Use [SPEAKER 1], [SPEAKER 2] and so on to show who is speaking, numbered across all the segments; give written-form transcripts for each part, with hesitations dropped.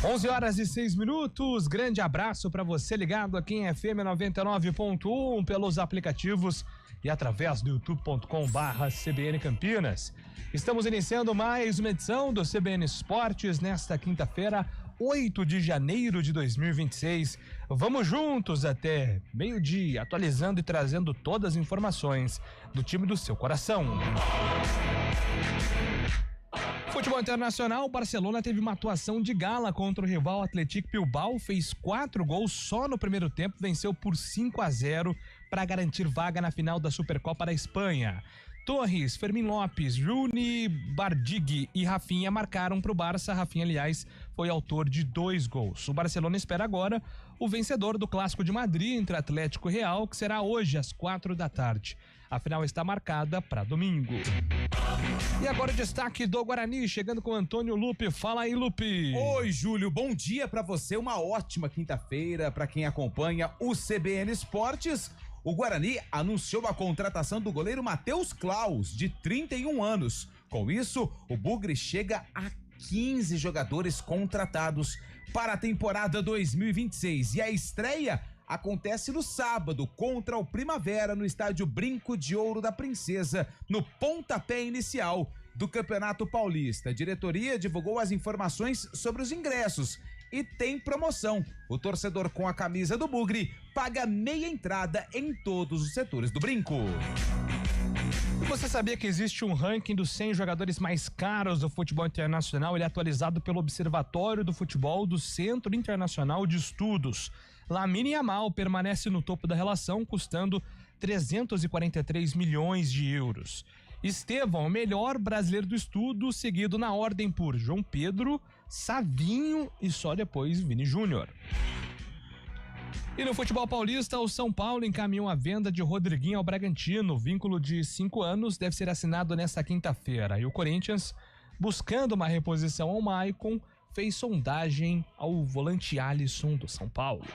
[SPEAKER 1] 11h06. Grande abraço para você ligado aqui em FM 99.1 pelos aplicativos e através do youtube.com/CBN Campinas. Estamos iniciando mais uma edição do CBN Esportes nesta quinta-feira, 8 de janeiro de 2026. Vamos juntos até meio-dia, atualizando e trazendo todas as informações do time do seu coração. Futebol internacional, o Barcelona teve uma atuação de gala contra o rival Athletic Bilbao, fez 4 gols só no primeiro tempo, venceu por 5-0 para garantir vaga na final da Supercopa da Espanha. Torres, Fermín Lopes, Rooney, Bardig e Rafinha marcaram para o Barça. Rafinha, aliás, foi autor de 2 gols. O Barcelona espera agora o vencedor do Clássico de Madrid entre Atlético e Real, que será hoje às 4 da tarde. A final está marcada para domingo. E agora o destaque do Guarani, chegando com Antônio Lupe. Fala aí, Lupe.
[SPEAKER 2] Oi, Júlio, bom dia pra você, uma ótima quinta-feira pra quem acompanha o CBN Esportes. O Guarani anunciou a contratação do goleiro Matheus Klaus, de 31 anos. Com isso, o Bugre chega a 15 jogadores contratados para a temporada 2026. E a estreia acontece no sábado contra o Primavera no estádio Brinco de Ouro da Princesa, no pontapé inicial do Campeonato Paulista. A diretoria divulgou as informações sobre os ingressos e tem promoção. O torcedor com a camisa do Bugre paga meia entrada em todos os setores do Brinco.
[SPEAKER 1] Você sabia que existe um ranking dos 100 jogadores mais caros do futebol internacional? Ele é atualizado pelo Observatório do Futebol do Centro Internacional de Estudos. Lamine Yamal permanece no topo da relação, custando 343 milhões de euros. Estevão, o melhor brasileiro do estudo, seguido na ordem por João Pedro, Savinho e só depois Vini Júnior. E no futebol paulista, o São Paulo encaminhou a venda de Rodriguinho ao Bragantino. O vínculo de 5 anos deve ser assinado nesta quinta-feira. E o Corinthians, buscando uma reposição ao Maicon, fez sondagem ao volante Alisson do São Paulo.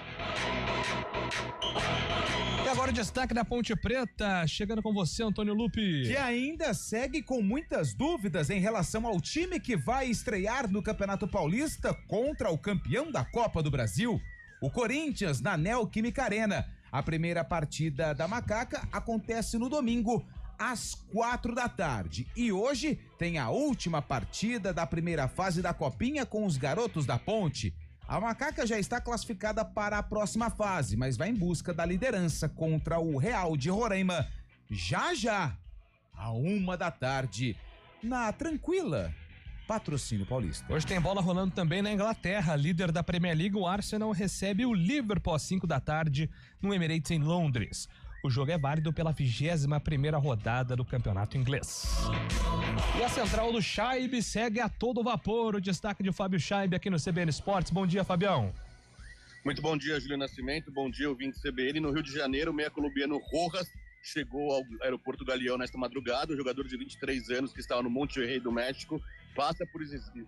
[SPEAKER 1] E agora o destaque da Ponte Preta, chegando com você, Antônio Lupe.
[SPEAKER 2] Que ainda segue com muitas dúvidas em relação ao time que vai estrear no Campeonato Paulista contra o campeão da Copa do Brasil, o Corinthians, na Neoquímica Arena. A primeira partida da Macaca acontece no domingo, às 4 da tarde. E hoje tem a última partida da primeira fase da Copinha com os garotos da Ponte. A Macaca já está classificada para a próxima fase, mas vai em busca da liderança contra o Real de Roraima. Já, à 1 da tarde, na tranquila Patrocínio Paulista.
[SPEAKER 1] Hoje tem bola rolando também na Inglaterra. Líder da Premier League, o Arsenal recebe o Liverpool às 5 da tarde no Emirates em Londres. O jogo é válido pela 21ª rodada do campeonato inglês. E a central do Scheibe segue a todo vapor. O destaque de Fábio Scheibe aqui no CBN Esportes. Bom dia, Fabião.
[SPEAKER 3] Muito bom dia, Júlio Nascimento. Bom dia, ouvinte CBN. No Rio de Janeiro, o meia colombiano Rojas chegou ao aeroporto Galeão nesta madrugada. O jogador de 23 anos que estava no Monterrey do México passa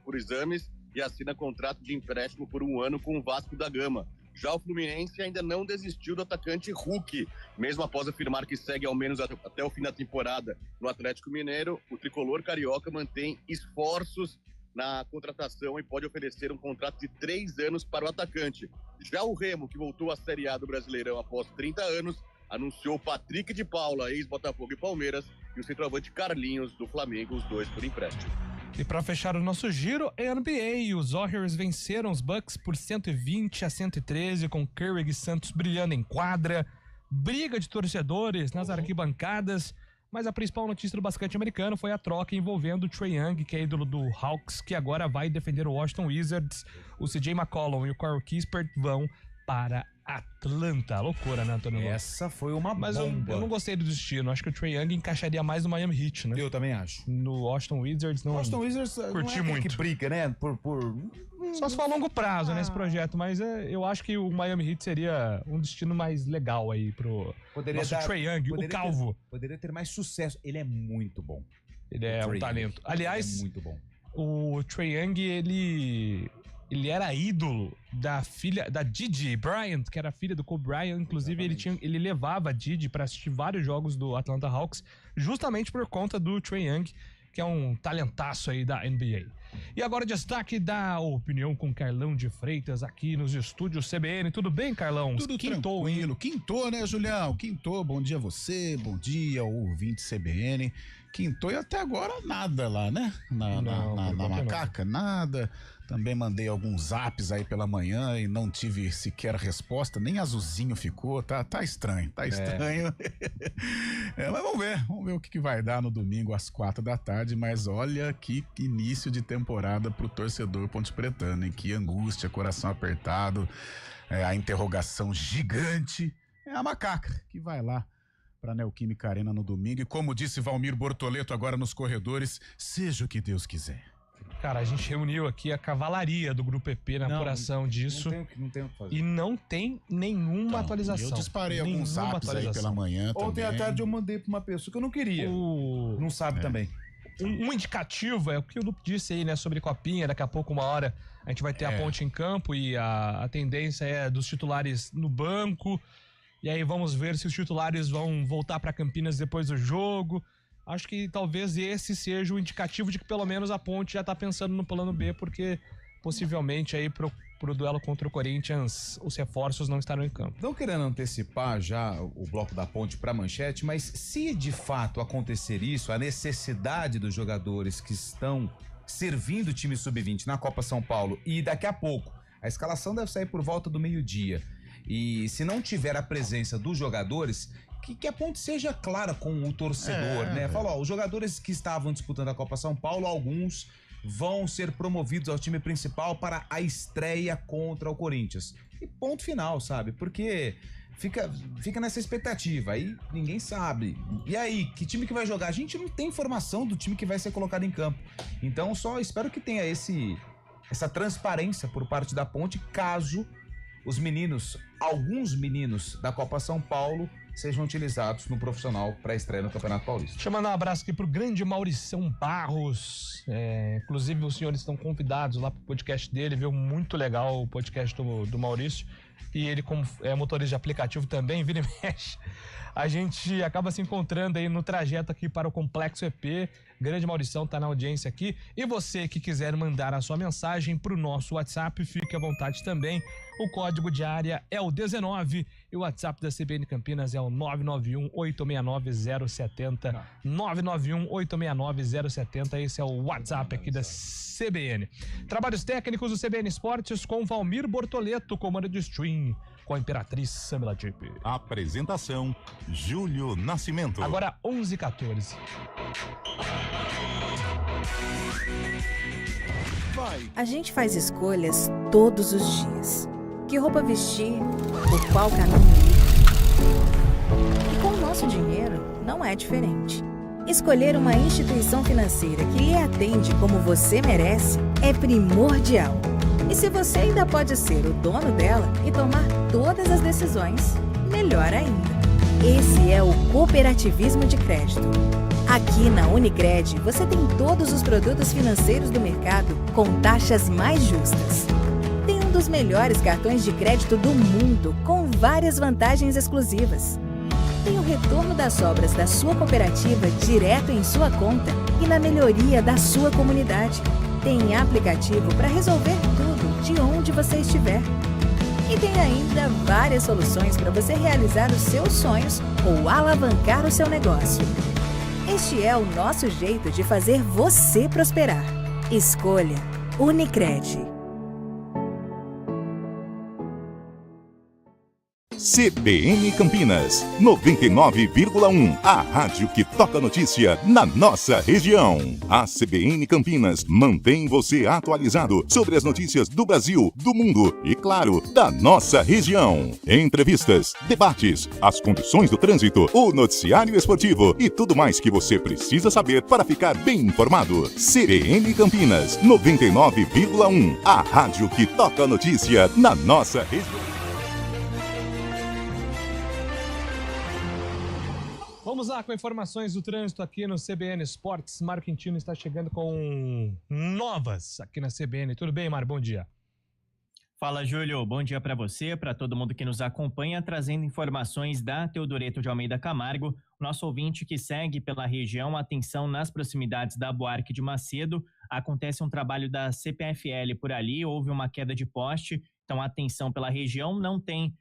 [SPEAKER 3] por exames e assina contrato de empréstimo por 1 ano com o Vasco da Gama. Já o Fluminense ainda não desistiu do atacante Hulk, mesmo após afirmar que segue ao menos até o fim da temporada no Atlético Mineiro. O tricolor carioca mantém esforços na contratação e pode oferecer um contrato de 3 anos para o atacante. Já o Remo, que voltou à Série A do Brasileirão após 30 anos, anunciou Patrick de Paula, ex-Botafogo e Palmeiras, e o centroavante Carlinhos do Flamengo, os dois por empréstimo.
[SPEAKER 1] E para fechar o nosso giro, é NBA. Os Warriors venceram os Bucks por 120-113, com Curry e Santos brilhando em quadra. Briga de torcedores nas arquibancadas. Mas a principal notícia do basquete americano foi a troca envolvendo o Trae Young, que é ídolo do Hawks, que agora vai defender o Washington Wizards. O CJ McCollum e o Kyle Kispert vão para Atlanta. Loucura, né, Antônio?
[SPEAKER 2] Essa foi uma
[SPEAKER 1] Mas
[SPEAKER 2] bomba.
[SPEAKER 1] eu não gostei do destino. Acho que o Trae Young encaixaria mais no Miami Heat, né?
[SPEAKER 2] Eu também acho.
[SPEAKER 1] No Washington Wizards não.
[SPEAKER 2] Washington Wizards
[SPEAKER 1] curti
[SPEAKER 2] não é
[SPEAKER 1] muito.
[SPEAKER 2] que briga, né?
[SPEAKER 1] Só se for a longo prazo nesse projeto, mas eu acho que o Miami Heat seria um destino mais legal aí pro nosso Trae Young, o calvo.
[SPEAKER 2] Poderia ter mais sucesso. Ele é muito bom.
[SPEAKER 1] Ele é um talento. Aliás,
[SPEAKER 2] ele é muito bom.
[SPEAKER 1] O Trae Young, ele era ídolo da filha da Didi Bryant, que era filha do Kobe Bryant. Inclusive, ele levava a Didi pra assistir vários jogos do Atlanta Hawks, justamente por conta do Trae Young, que é um talentaço aí da NBA. E agora destaque da opinião com Carlão de Freitas aqui nos estúdios CBN. Tudo bem, Carlão?
[SPEAKER 4] Tudo tranquilo. Quintou, né, Julião? Quintou. Bom dia a você, bom dia ao ouvinte CBN. Quintou e até agora nada lá, né? Na Macaca, nada. Também mandei alguns zaps aí pela manhã e não tive sequer resposta, nem azulzinho ficou, tá estranho, estranho. Mas vamos ver o que vai dar no domingo às 4h, mas olha que início de temporada pro torcedor pontepretano, hein? Que angústia, coração apertado, a interrogação gigante, é a Macaca que vai lá para a Neoquímica Arena no domingo e, como disse Valmir Bortoleto agora nos corredores, seja o que Deus quiser.
[SPEAKER 1] Cara, a gente reuniu aqui a cavalaria do Grupo EP na apuração disso.
[SPEAKER 2] Não tem o que fazer.
[SPEAKER 1] E não tem nenhuma atualização.
[SPEAKER 4] Eu disparei alguns zaps aí pela manhã também.
[SPEAKER 2] Ontem à tarde eu mandei pra uma pessoa que eu não queria. Não sabe também.
[SPEAKER 1] Um indicativo é o que o Lupe disse aí, né, sobre Copinha. Daqui a pouco, uma hora, a gente vai ter a Ponte em campo e a tendência é dos titulares no banco. E aí vamos ver se os titulares vão voltar para Campinas depois do jogo. Acho que talvez esse seja o indicativo de que pelo menos a Ponte já tá pensando no plano B, porque possivelmente aí pro duelo contra o Corinthians os reforços não estarão em campo.
[SPEAKER 2] Não querendo antecipar já o bloco da Ponte para manchete, mas se de fato acontecer isso, a necessidade dos jogadores que estão servindo o time sub-20 na Copa São Paulo, e daqui a pouco a escalação deve sair por volta do meio-dia, e se não tiver a presença dos jogadores, que a Ponte seja clara com o torcedor, né? Fala, os jogadores que estavam disputando a Copa São Paulo, alguns vão ser promovidos ao time principal para a estreia contra o Corinthians. E ponto final, sabe? Porque fica nessa expectativa, aí ninguém sabe. E aí, que time que vai jogar? A gente não tem informação do time que vai ser colocado em campo. Então, só espero que tenha essa transparência por parte da Ponte, caso alguns meninos da Copa São Paulo sejam utilizados no profissional para estreia no Campeonato Paulista.
[SPEAKER 1] Deixa eu mandar um abraço aqui pro grande Maurição Barros. Inclusive, os senhores estão convidados lá pro podcast dele, viu? Muito legal o podcast do Maurício. E ele, como é motorista de aplicativo também, vira e mexe. A gente acaba se encontrando aí no trajeto aqui para o Complexo EP. Grande Maurição tá na audiência aqui. E você que quiser mandar a sua mensagem pro nosso WhatsApp, fique à vontade também. O código de área é o 19 e o WhatsApp da CBN Campinas é o 991-869-070. 991-869-070. Esse é o WhatsApp aqui da CBN. Trabalhos técnicos do CBN Esportes com Valmir Bortoleto, comando de stream, com a Imperatriz Samila Jeep.
[SPEAKER 5] Apresentação, Júlio Nascimento.
[SPEAKER 1] Agora 11h14.
[SPEAKER 6] A gente faz escolhas todos os dias. Que roupa vestir, por qual caminho ir. E com o nosso dinheiro não é diferente. Escolher uma instituição financeira que lhe atende como você merece é primordial. E se você ainda pode ser o dono dela e tomar todas as decisões, melhor ainda. Esse é o cooperativismo de crédito. Aqui na Unicred, você tem todos os produtos financeiros do mercado com taxas mais justas. Tem um dos melhores cartões de crédito do mundo, com várias vantagens exclusivas. Tem o retorno das sobras da sua cooperativa direto em sua conta e na melhoria da sua comunidade. Tem aplicativo para resolver tudo de onde você estiver. E tem ainda várias soluções para você realizar os seus sonhos ou alavancar o seu negócio. Este é o nosso jeito de fazer você prosperar. Escolha Unicred.
[SPEAKER 5] CBN Campinas, 99,1. A rádio que toca notícia na nossa região. A CBN Campinas mantém você atualizado sobre as notícias do Brasil, do mundo e, claro, da nossa região. Entrevistas, debates, as condições do trânsito, o noticiário esportivo e tudo mais que você precisa saber para ficar bem informado. CBN Campinas, 99,1. A rádio que toca notícia na nossa região.
[SPEAKER 1] Vamos lá com informações do trânsito aqui no CBN Esportes. Mário Quintino está chegando com novas aqui na CBN. Tudo bem, Mário? Bom dia.
[SPEAKER 7] Fala, Júlio. Bom dia para você, para todo mundo que nos acompanha, trazendo informações da Teodoreto de Almeida Camargo. Nosso ouvinte que segue pela região, atenção nas proximidades da Buarque de Macedo. Acontece um trabalho da CPFL por ali, houve uma queda de poste, então atenção pela região, não tem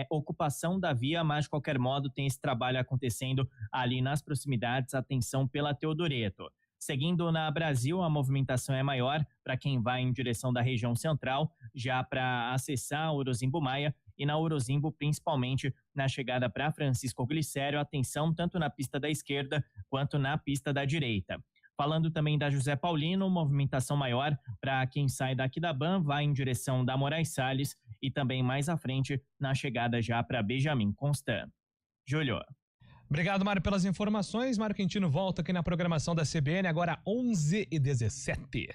[SPEAKER 7] ocupação da via, mas de qualquer modo tem esse trabalho acontecendo ali nas proximidades, atenção pela Teodoreto. Seguindo na Brasil, a movimentação é maior para quem vai em direção da região central, já para acessar a Orozimbo Maia e na Orozimbo, principalmente na chegada para Francisco Glicério, atenção tanto na pista da esquerda quanto na pista da direita. Falando também da José Paulino, movimentação maior para quem sai da Aquidaban, vai em direção da Moraes Salles e também mais à frente na chegada já para Benjamin Constant. Júlio.
[SPEAKER 1] Obrigado, Mário, pelas informações. Mário Quintino volta aqui na programação da CBN, agora 11h17.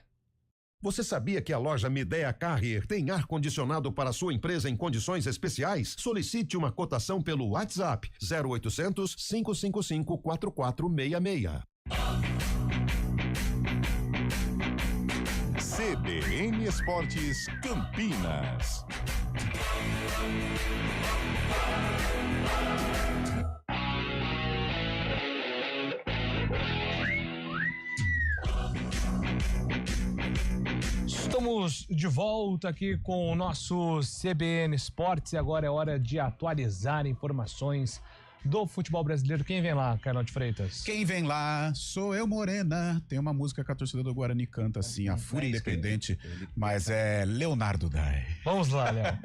[SPEAKER 8] Você sabia que a loja Midea Carrier tem ar-condicionado para sua empresa em condições especiais? Solicite uma cotação pelo WhatsApp 0800 555 4466.
[SPEAKER 5] CBN Esportes Campinas.
[SPEAKER 1] Estamos de volta aqui com o nosso CBN Esportes e agora é hora de atualizar informações do futebol brasileiro. Quem vem lá, Carlão de Freitas?
[SPEAKER 4] Quem vem lá sou eu, Morena. Tem uma música que a torcida do Guarani canta assim, a Fúria Independente, mas é Leonardo Dai.
[SPEAKER 1] Vamos lá, Léo.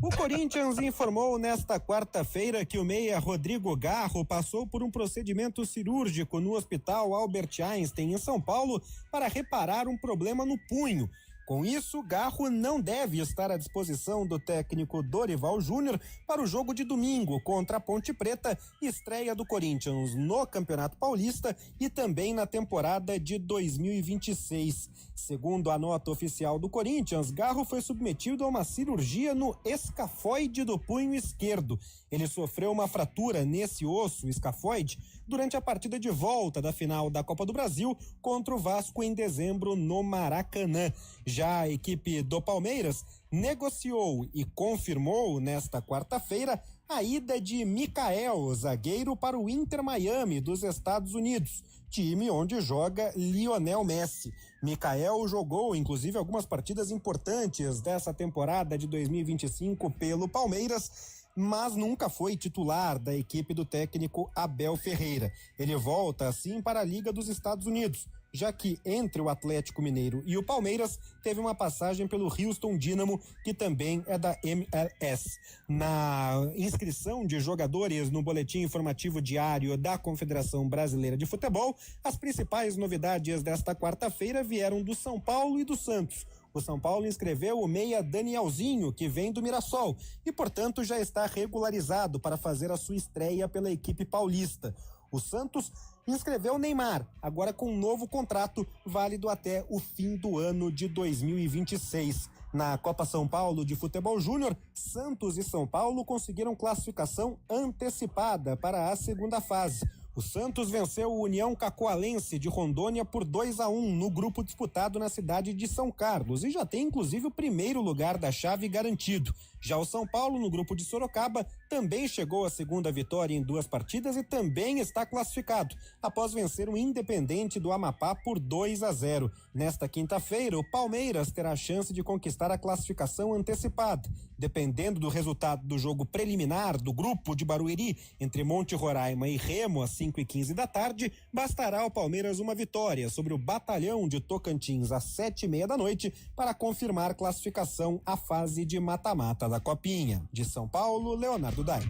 [SPEAKER 9] O Corinthians informou nesta quarta-feira que o meia Rodrigo Garro passou por um procedimento cirúrgico no Hospital Albert Einstein, em São Paulo, para reparar um problema no punho. Com isso, Garro não deve estar à disposição do técnico Dorival Júnior para o jogo de domingo contra a Ponte Preta, estreia do Corinthians no Campeonato Paulista e também na temporada de 2026. Segundo a nota oficial do Corinthians, Garro foi submetido a uma cirurgia no escafoide do punho esquerdo. Ele sofreu uma fratura nesse osso escafoide durante a partida de volta da final da Copa do Brasil contra o Vasco em dezembro no Maracanã. Já a equipe do Palmeiras negociou e confirmou nesta quarta-feira a ida de Mikael, zagueiro, para o Inter Miami dos Estados Unidos, time onde joga Lionel Messi. Mikael jogou, inclusive, algumas partidas importantes dessa temporada de 2025 pelo Palmeiras, mas nunca foi titular da equipe do técnico Abel Ferreira. Ele volta, assim, para a Liga dos Estados Unidos, já que entre o Atlético Mineiro e o Palmeiras teve uma passagem pelo Houston Dynamo, que também é da MLS. Na inscrição de jogadores no boletim informativo diário da Confederação Brasileira de Futebol, as principais novidades desta quarta-feira vieram do São Paulo e do Santos. O São Paulo inscreveu o meia Danielzinho, que vem do Mirassol, e, portanto, já está regularizado para fazer a sua estreia pela equipe paulista. O Santos inscreveu o Neymar, agora com um novo contrato válido até o fim do ano de 2026. Na Copa São Paulo de Futebol Júnior, Santos e São Paulo conseguiram classificação antecipada para a segunda fase. O Santos venceu o União Cacoalense de Rondônia por 2-1 no grupo disputado na cidade de São Carlos e já tem inclusive o primeiro lugar da chave garantido. Já o São Paulo, no grupo de Sorocaba, também chegou à segunda vitória em 2 partidas e também está classificado, após vencer o Independente do Amapá por 2-0. Nesta quinta-feira, o Palmeiras terá a chance de conquistar a classificação antecipada. Dependendo do resultado do jogo preliminar do grupo de Barueri entre Monte Roraima e Remo às 5h15 da tarde, bastará ao Palmeiras uma vitória sobre o Batalhão de Tocantins às 7h30 da noite para confirmar classificação à fase de mata-mata da Copinha. De São Paulo, Leonardo Dai.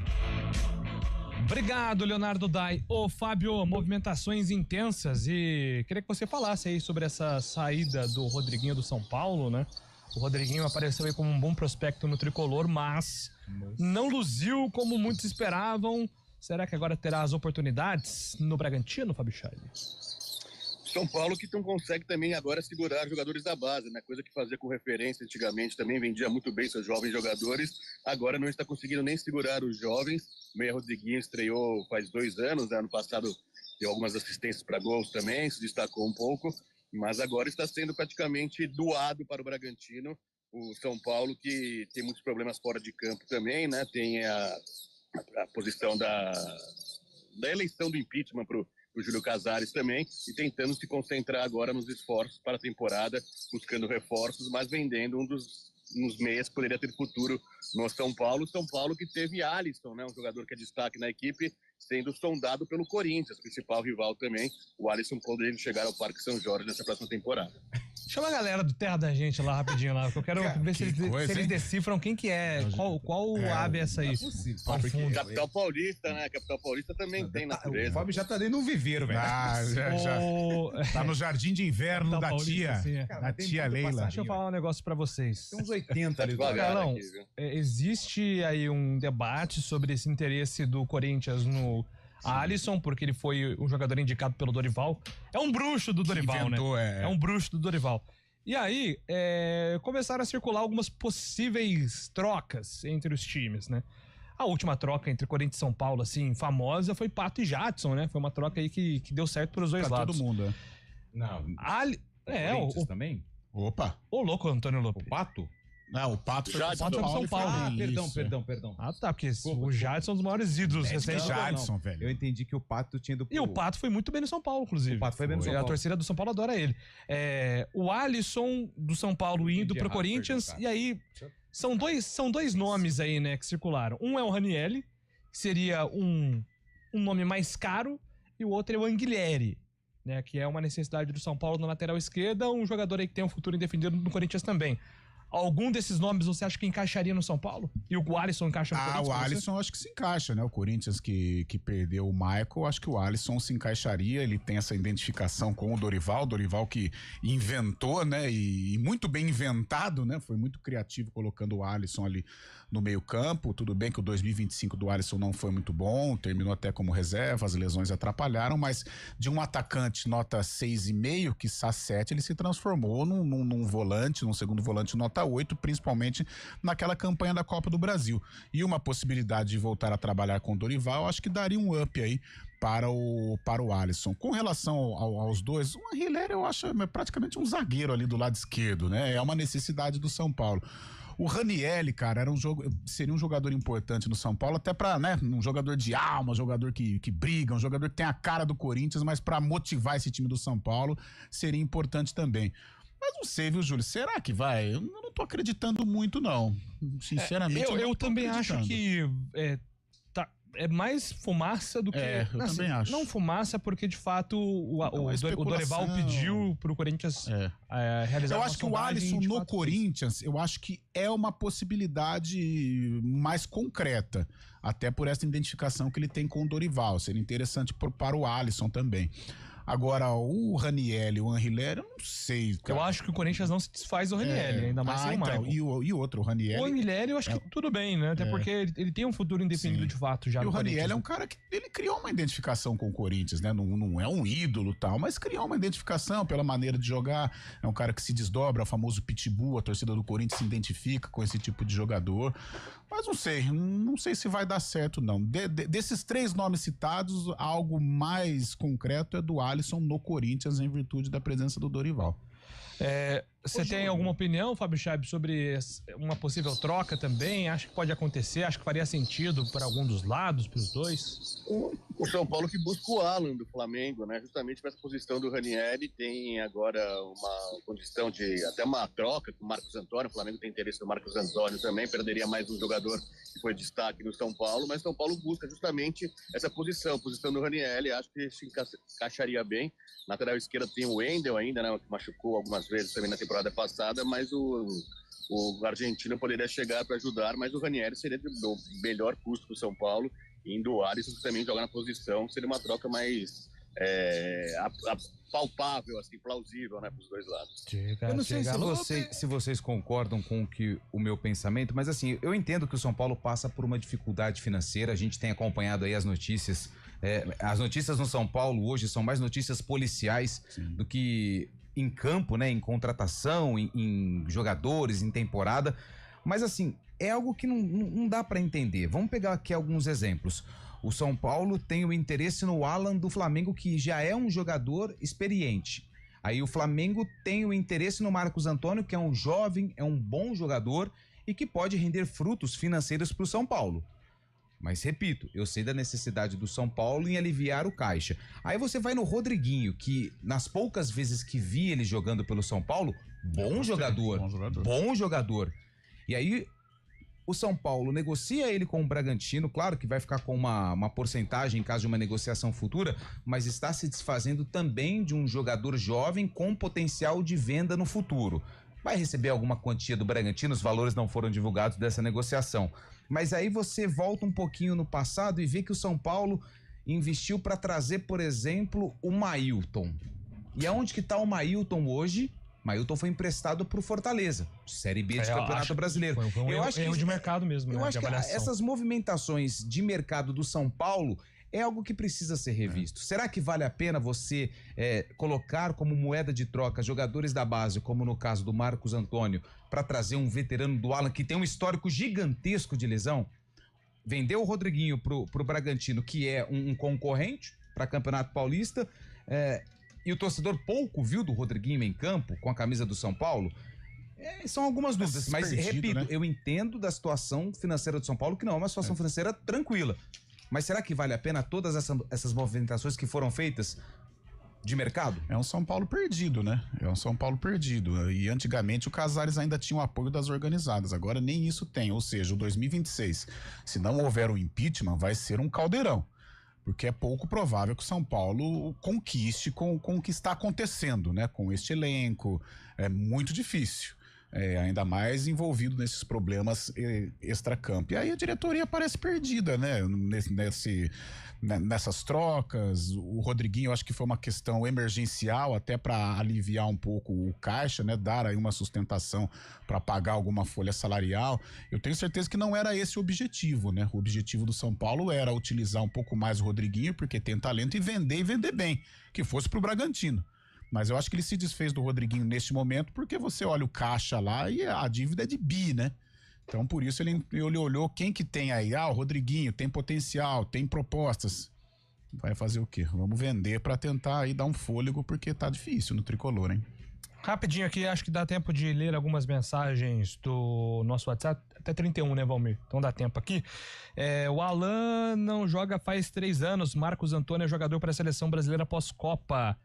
[SPEAKER 1] Obrigado, Leonardo Dai. Ô, Fábio, movimentações intensas e queria que você falasse aí sobre essa saída do Rodriguinho do São Paulo, né? O Rodriguinho apareceu aí como um bom prospecto no tricolor, mas não luziu como muitos esperavam. Será que agora terá as oportunidades no Bragantino, Fábio Chaves?
[SPEAKER 3] São Paulo que não consegue também agora segurar jogadores da base, né? Coisa que fazia com referência antigamente, também vendia muito bem seus jovens jogadores, agora não está conseguindo nem segurar os jovens. O Meia Rodriguinho estreou faz 2 anos, né? Ano passado deu algumas assistências para gols também, se destacou um pouco, mas agora está sendo praticamente doado para o Bragantino O São Paulo, que tem muitos problemas fora de campo também, né? Tem a posição da eleição do impeachment para o Júlio Casares também, e tentando se concentrar agora nos esforços para a temporada, buscando reforços, mas vendendo uns meias que poderia ter futuro no São Paulo. São Paulo que teve Alisson, né, um jogador que é destaque na equipe, sendo sondado pelo Corinthians, principal rival também. O Alisson poderia chegar ao Parque São Jorge nessa próxima temporada.
[SPEAKER 1] Chama a galera do Terra da Gente lá rapidinho lá, porque eu quero ver se eles decifram quem que é, qual ave é essa aí.
[SPEAKER 3] Capital Paulista, né? Capital Paulista também tem natureza.
[SPEAKER 2] O Fábio já tá dentro de um viveiro, velho.
[SPEAKER 4] Já. Tá no jardim de inverno da
[SPEAKER 1] Paulista,
[SPEAKER 4] tia.
[SPEAKER 1] sim,
[SPEAKER 4] Da tia Leila.
[SPEAKER 1] Deixa eu falar um negócio pra vocês.
[SPEAKER 2] Tem uns 80 ali do
[SPEAKER 1] Galão, existe aí um debate sobre esse interesse do Corinthians no Alisson, porque ele foi um jogador indicado pelo Dorival. É um bruxo do Dorival, inventou, né? É um bruxo do Dorival. E aí, começaram a circular algumas possíveis trocas entre os times, né? A última troca entre Corinthians e São Paulo, assim, famosa, foi Pato e Jadson, né? Foi uma troca aí que deu certo pros dois lados.
[SPEAKER 4] Todo mundo,
[SPEAKER 2] Não.
[SPEAKER 1] O
[SPEAKER 2] também?
[SPEAKER 4] Opa.
[SPEAKER 1] Ô, louco, Antônio Lopes.
[SPEAKER 2] O Pato?
[SPEAKER 4] Não, o Pato foi
[SPEAKER 1] pro São Paulo.
[SPEAKER 2] Perdão.
[SPEAKER 1] Ah, tá, porque o Jadson é um dos maiores ídolos recentes.
[SPEAKER 4] Jadson, velho.
[SPEAKER 2] Eu entendi que o Pato tinha ido pro...
[SPEAKER 1] E o Pato foi muito bem no São Paulo, inclusive.
[SPEAKER 2] O Pato foi bem no São Paulo.
[SPEAKER 1] A torcida do São Paulo adora ele. O Alisson do São Paulo indo pro Corinthians, e aí são dois nomes aí, né, que circularam. Um é o Ranieri, que seria um nome mais caro, e o outro é o Anguilhere, né, que é uma necessidade do São Paulo na lateral esquerda, um jogador aí que tem um futuro indefinido no Corinthians também. Algum desses nomes você acha que encaixaria no São Paulo? E o Alisson encaixa no Corinthians?
[SPEAKER 4] O Alisson acho que se encaixa, né? O Corinthians que perdeu o Michael, acho que o Alisson se encaixaria. Ele tem essa identificação com o Dorival que inventou, né? E muito bem inventado, né? Foi muito criativo colocando o Alisson ali no meio campo. Tudo bem que o 2025 do Alisson não foi muito bom, terminou até como reserva, as lesões atrapalharam, mas de um atacante nota 6,5, quiçá 7, ele se transformou num volante, num segundo volante nota 8, principalmente naquela campanha da Copa do Brasil. E uma possibilidade de voltar a trabalhar com o Dorival, acho que daria um up aí para o Alisson. Com relação aos dois, o Anguilhere eu acho praticamente um zagueiro ali do lado esquerdo, né? É uma necessidade do São Paulo. O Ranieri, cara, seria um jogador importante no São Paulo, até pra, né, um jogador de alma, um jogador que briga, um jogador que tem a cara do Corinthians, mas pra motivar esse time do São Paulo, seria importante também. Mas não sei, viu, Júlio? Será que vai? Eu não tô acreditando muito, não. Sinceramente,
[SPEAKER 1] eu também acho que é mais fumaça do que...
[SPEAKER 4] eu também acho.
[SPEAKER 1] Não fumaça, porque de fato o Dorival pediu pro Corinthians realizar.
[SPEAKER 4] Eu acho que o Alisson no Corinthians, eu acho que é uma possibilidade mais concreta, até por essa identificação que ele tem com o Dorival. Seria interessante para o Alisson também. Agora, o Ranieri, o Anguilhere, eu não sei, cara.
[SPEAKER 1] Eu acho que o Corinthians não se desfaz do Ranieri, ainda mais sem o Michael.
[SPEAKER 4] E o outro, o Ranieri...
[SPEAKER 1] O Anguilhere, eu acho que tudo bem, né? Até porque ele tem um futuro indefinido de fato já.
[SPEAKER 4] E o Ranieri é um cara que ele criou uma identificação com o Corinthians, né? Não é um ídolo e tal, mas criou uma identificação pela maneira de jogar. É um cara que se desdobra, o famoso pitbull, a torcida do Corinthians se identifica com esse tipo de jogador. Mas não sei se vai dar certo, não. Desses três nomes citados, algo mais concreto é do Alisson no Corinthians, em virtude da presença do Dorival.
[SPEAKER 1] Você tem alguma opinião, Fábio Chaib, sobre uma possível troca também? Acha que pode acontecer? Acha que faria sentido para algum dos lados, para os dois?
[SPEAKER 3] O São Paulo que busca o Alan do Flamengo, né? Justamente para essa posição do Ranieri, tem agora uma condição de até uma troca com o Marcos Antônio. O Flamengo tem interesse no Marcos Antônio também, perderia mais um jogador que foi destaque no São Paulo, mas São Paulo busca justamente essa posição do Ranieri. Acho que se encaixaria bem. Na lateral esquerda tem o Wendel ainda, né? Que machucou algumas vezes também na temporada passada, mas o argentino poderia chegar para ajudar, mas o Ranieri seria do melhor custo para o São Paulo, indo o Alisson também jogar na posição, seria uma troca mais palpável, assim, plausível, né, para os dois lados.
[SPEAKER 2] Eu não sei se vocês concordam com o meu pensamento, mas assim, eu entendo que o São Paulo passa por uma dificuldade financeira, a gente tem acompanhado aí as notícias, as notícias no São Paulo hoje são mais notícias policiais do que em campo, né, em contratação, em jogadores, em temporada, mas assim, é algo que não dá para entender. Vamos pegar aqui alguns exemplos. O São Paulo tem o interesse no Alan do Flamengo, que já é um jogador experiente. Aí o Flamengo tem o interesse no Marcos Antônio, que é um jovem, é um bom jogador e que pode render frutos financeiros para o São Paulo. Mas repito, eu sei da necessidade do São Paulo em aliviar o caixa. Aí você vai no Rodriguinho, que nas poucas vezes que vi ele jogando pelo São Paulo, bom jogador. E aí o São Paulo negocia ele com o Bragantino, claro que vai ficar com uma porcentagem em caso de uma negociação futura, mas está se desfazendo também de um jogador jovem com potencial de venda no futuro. Vai receber alguma quantia do Bragantino, os valores não foram divulgados dessa negociação. Mas aí você volta um pouquinho no passado e vê que o São Paulo investiu para trazer, por exemplo, o Mailton. E aonde que tá o Mailton hoje? Mailton foi emprestado pro Fortaleza, Série B de Campeonato Brasileiro.
[SPEAKER 1] Foi um erro de mercado mesmo,
[SPEAKER 2] eu
[SPEAKER 1] né?
[SPEAKER 2] acho que essas movimentações de mercado do São Paulo é algo que precisa ser revisto. Será que vale a pena você colocar como moeda de troca jogadores da base, como no caso do Marcos Antônio, para trazer um veterano do Alan que tem um histórico gigantesco de lesão? Vendeu o Rodriguinho pro Bragantino, que é um concorrente para Campeonato Paulista, e o torcedor pouco viu do Rodriguinho em campo com a camisa do São Paulo. São algumas dúvidas, mas repito, né? Eu entendo da situação financeira do São Paulo, que não é uma situação financeira tranquila. Mas será que vale a pena todas essas movimentações que foram feitas de mercado?
[SPEAKER 4] É um São Paulo perdido, né? É um São Paulo perdido. E antigamente o Casares ainda tinha o apoio das organizadas. Agora nem isso tem. Ou seja, o 2026, se não houver um impeachment, vai ser um caldeirão. Porque é pouco provável que o São Paulo conquiste com o que está acontecendo, né? Com este elenco. É muito difícil. Ainda mais envolvido nesses problemas extracampo. E aí a diretoria parece perdida, né? Nessas trocas. O Rodriguinho, eu acho que foi uma questão emergencial, até para aliviar um pouco o caixa, né? Dar aí uma sustentação para pagar alguma folha salarial. Eu tenho certeza que não era esse o objetivo, né? O objetivo do São Paulo era utilizar um pouco mais o Rodriguinho, porque tem talento, e vender bem, que fosse pro Bragantino. Mas eu acho que ele se desfez do Rodriguinho neste momento, porque você olha o caixa lá e a dívida é de bi, né? Então, por isso ele olhou quem que tem aí. O Rodriguinho tem potencial, tem propostas. Vai fazer o quê? Vamos vender pra tentar aí dar um fôlego, porque tá difícil no tricolor, hein?
[SPEAKER 1] Rapidinho aqui, acho que dá tempo de ler algumas mensagens do nosso WhatsApp. Até 31, né, Valmir? Então dá tempo aqui. O Alan não joga faz 3 anos. Marcos Antônio é jogador para a seleção brasileira pós-Copa.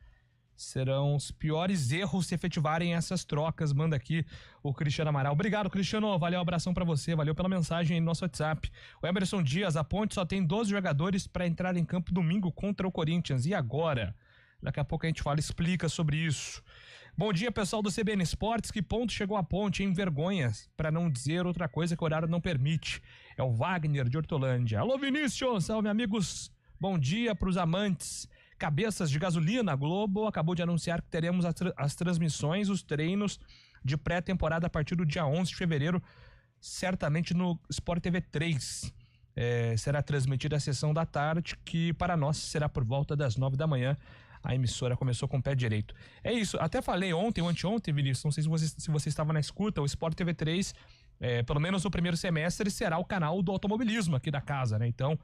[SPEAKER 1] Serão os piores erros se efetivarem essas trocas. Manda aqui o Cristiano Amaral. Obrigado, Cristiano. Valeu, abração pra você. Valeu pela mensagem aí no nosso WhatsApp. O Emerson Dias, a Ponte só tem 12 jogadores pra entrar em campo domingo contra o Corinthians. E agora? Daqui a pouco a gente explica sobre isso. Bom dia, pessoal do CBN Esportes. Que ponto chegou a Ponte, em vergonhas? Pra não dizer outra coisa que o horário não permite. É o Wagner de Hortolândia. Alô, Vinícius. Salve, amigos. Bom dia pros amantes cabeças de gasolina. A Globo acabou de anunciar que teremos as transmissões, os treinos de pré-temporada a partir do dia 11 de fevereiro, certamente no Sport TV 3. Será transmitida a sessão da tarde, que para nós será por volta das 9 da manhã. A emissora começou com o pé direito. É isso, até falei ontem ou anteontem, Vinícius, não sei se você estava na escuta, o Sport TV 3, pelo menos no primeiro semestre, será o canal do automobilismo aqui da casa, né? Então,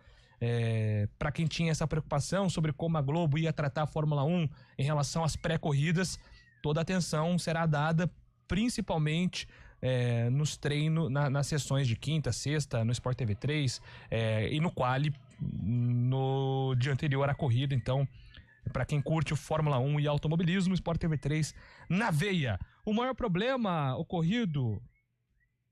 [SPEAKER 1] para quem tinha essa preocupação sobre como a Globo ia tratar a Fórmula 1 em relação às pré-corridas, toda a atenção será dada principalmente nos treinos, nas sessões de quinta, sexta, no Sport TV 3 e no quali no dia anterior à corrida. Então, para quem curte o Fórmula 1 e automobilismo, Sport TV 3 na veia. O maior problema ocorrido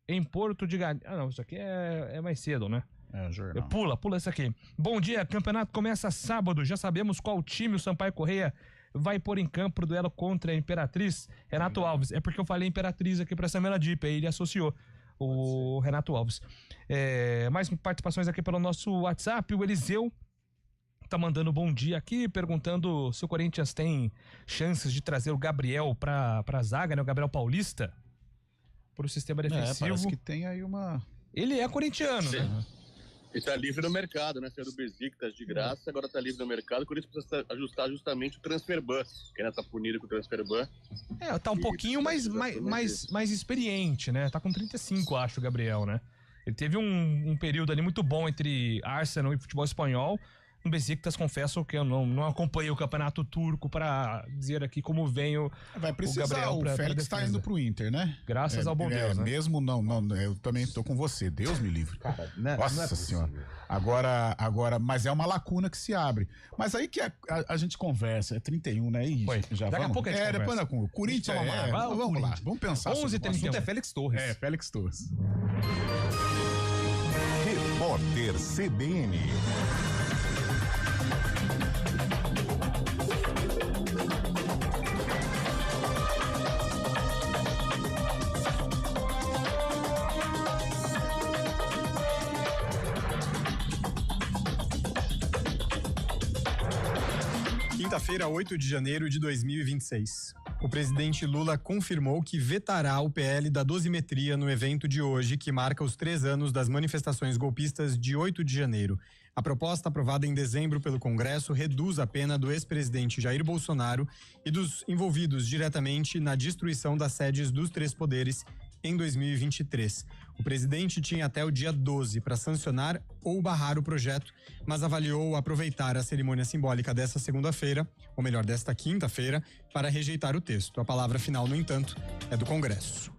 [SPEAKER 1] em Porto de Galinhas... não, isso aqui é mais cedo, né?
[SPEAKER 4] Jornal.
[SPEAKER 1] Pula isso aqui. Bom dia, campeonato começa sábado. Já sabemos qual time o Sampaio Corrêa vai pôr em campo o duelo contra a Imperatriz. Renato Alves. É porque eu falei Imperatriz aqui pra Samela Deep, aí ele associou o Renato Alves. Mais participações aqui pelo nosso WhatsApp. O Eliseu tá mandando bom dia aqui, perguntando se o Corinthians tem chances de trazer o Gabriel pra zaga, né? O Gabriel Paulista, pro sistema defensivo.
[SPEAKER 4] Parece que tem aí uma...
[SPEAKER 1] Ele é corintiano, né?
[SPEAKER 3] E tá livre no mercado, né? Saiu do Besiktas de graça, agora tá livre no mercado. O Corinthians precisa ajustar justamente o transfer ban, que ainda tá punido com o transfer ban.
[SPEAKER 1] Tá um pouquinho mais experiente, né? Tá com 35, acho, o Gabriel, né? Ele teve um período ali muito bom entre Arsenal e futebol espanhol, no Besiktas. Confesso que eu não acompanhei o campeonato turco para dizer aqui como vem o
[SPEAKER 4] Vai precisar,
[SPEAKER 1] o Gabriel.
[SPEAKER 4] o Félix está indo pro Inter, né?
[SPEAKER 1] Graças ao bom Deus, né?
[SPEAKER 4] Mesmo não, eu também tô com você, Deus me livre.
[SPEAKER 2] Cara,
[SPEAKER 4] Nossa senhora. Agora, mas é uma lacuna que se abre. Mas aí que a gente conversa, é 31, né? E já
[SPEAKER 1] Daqui a
[SPEAKER 4] vamos?
[SPEAKER 1] pouco a gente
[SPEAKER 4] depois
[SPEAKER 1] conversa.
[SPEAKER 4] o Corinthians, vamos lá, vamos pensar.
[SPEAKER 1] 11h31.
[SPEAKER 2] O assunto é Félix Torres.
[SPEAKER 4] Félix Torres.
[SPEAKER 5] Repórter CBN.
[SPEAKER 10] Quinta-feira, 8 de janeiro de 2026. O presidente Lula confirmou que vetará o PL da dosimetria no evento de hoje, que marca os 3 anos das manifestações golpistas de 8 de janeiro. A proposta aprovada em dezembro pelo Congresso reduz a pena do ex-presidente Jair Bolsonaro e dos envolvidos diretamente na destruição das sedes dos 3 poderes em 2023. O presidente tinha até o dia 12 para sancionar ou barrar o projeto, mas avaliou aproveitar a cerimônia simbólica desta segunda-feira, ou melhor, desta quinta-feira, para rejeitar o texto. A palavra final, no entanto, é do Congresso.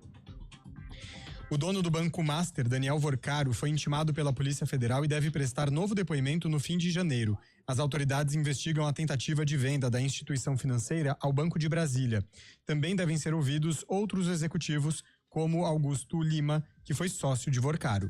[SPEAKER 10] O dono do Banco Master, Daniel Vorcaro, foi intimado pela Polícia Federal e deve prestar novo depoimento no fim de janeiro. As autoridades investigam a tentativa de venda da instituição financeira ao Banco de Brasília. Também devem ser ouvidos outros executivos, como Augusto Lima, que foi sócio de Vorcaro.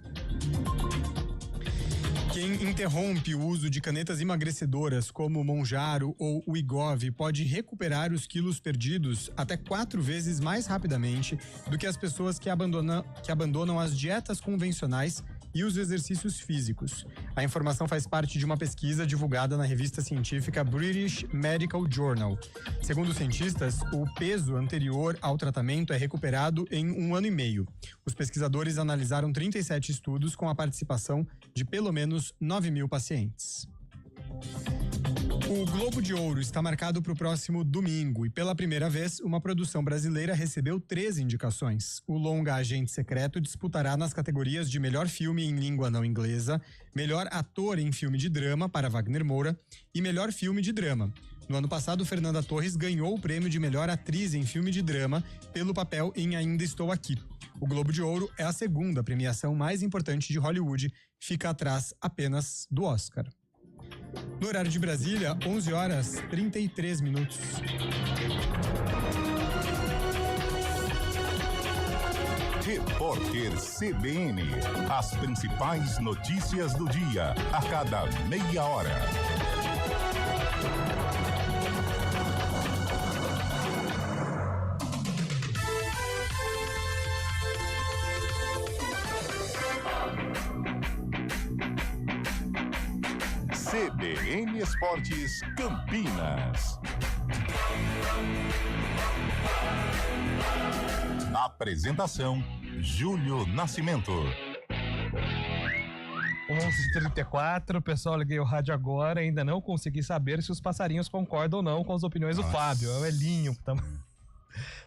[SPEAKER 10] Quem interrompe o uso de canetas emagrecedoras como o Monjaro ou o Wegovy pode recuperar os quilos perdidos até 4 vezes mais rapidamente do que as pessoas que abandonam as dietas convencionais e os exercícios físicos. A informação faz parte de uma pesquisa divulgada na revista científica British Medical Journal. Segundo os cientistas, o peso anterior ao tratamento é recuperado em 1 ano e meio. Os pesquisadores analisaram 37 estudos com a participação de pelo menos 9.000 pacientes. O Globo de Ouro está marcado para o próximo domingo e, pela primeira vez, uma produção brasileira recebeu 3 indicações. O longa Agente Secreto disputará nas categorias de melhor filme em língua não inglesa, melhor ator em filme de drama para Wagner Moura e melhor filme de drama. No ano passado, Fernanda Torres ganhou o prêmio de melhor atriz em filme de drama pelo papel em Ainda Estou Aqui. O Globo de Ouro é a segunda premiação mais importante de Hollywood, fica atrás apenas do Oscar. No horário de Brasília, 11h33.
[SPEAKER 5] Repórter CBN. As principais notícias do dia, a cada meia hora. CBN Esportes Campinas. Apresentação: Júlio Nascimento.
[SPEAKER 1] 11h34, pessoal, liguei o rádio agora, ainda não consegui saber se os passarinhos concordam ou não com as opiniões do Fábio. É o Elinho que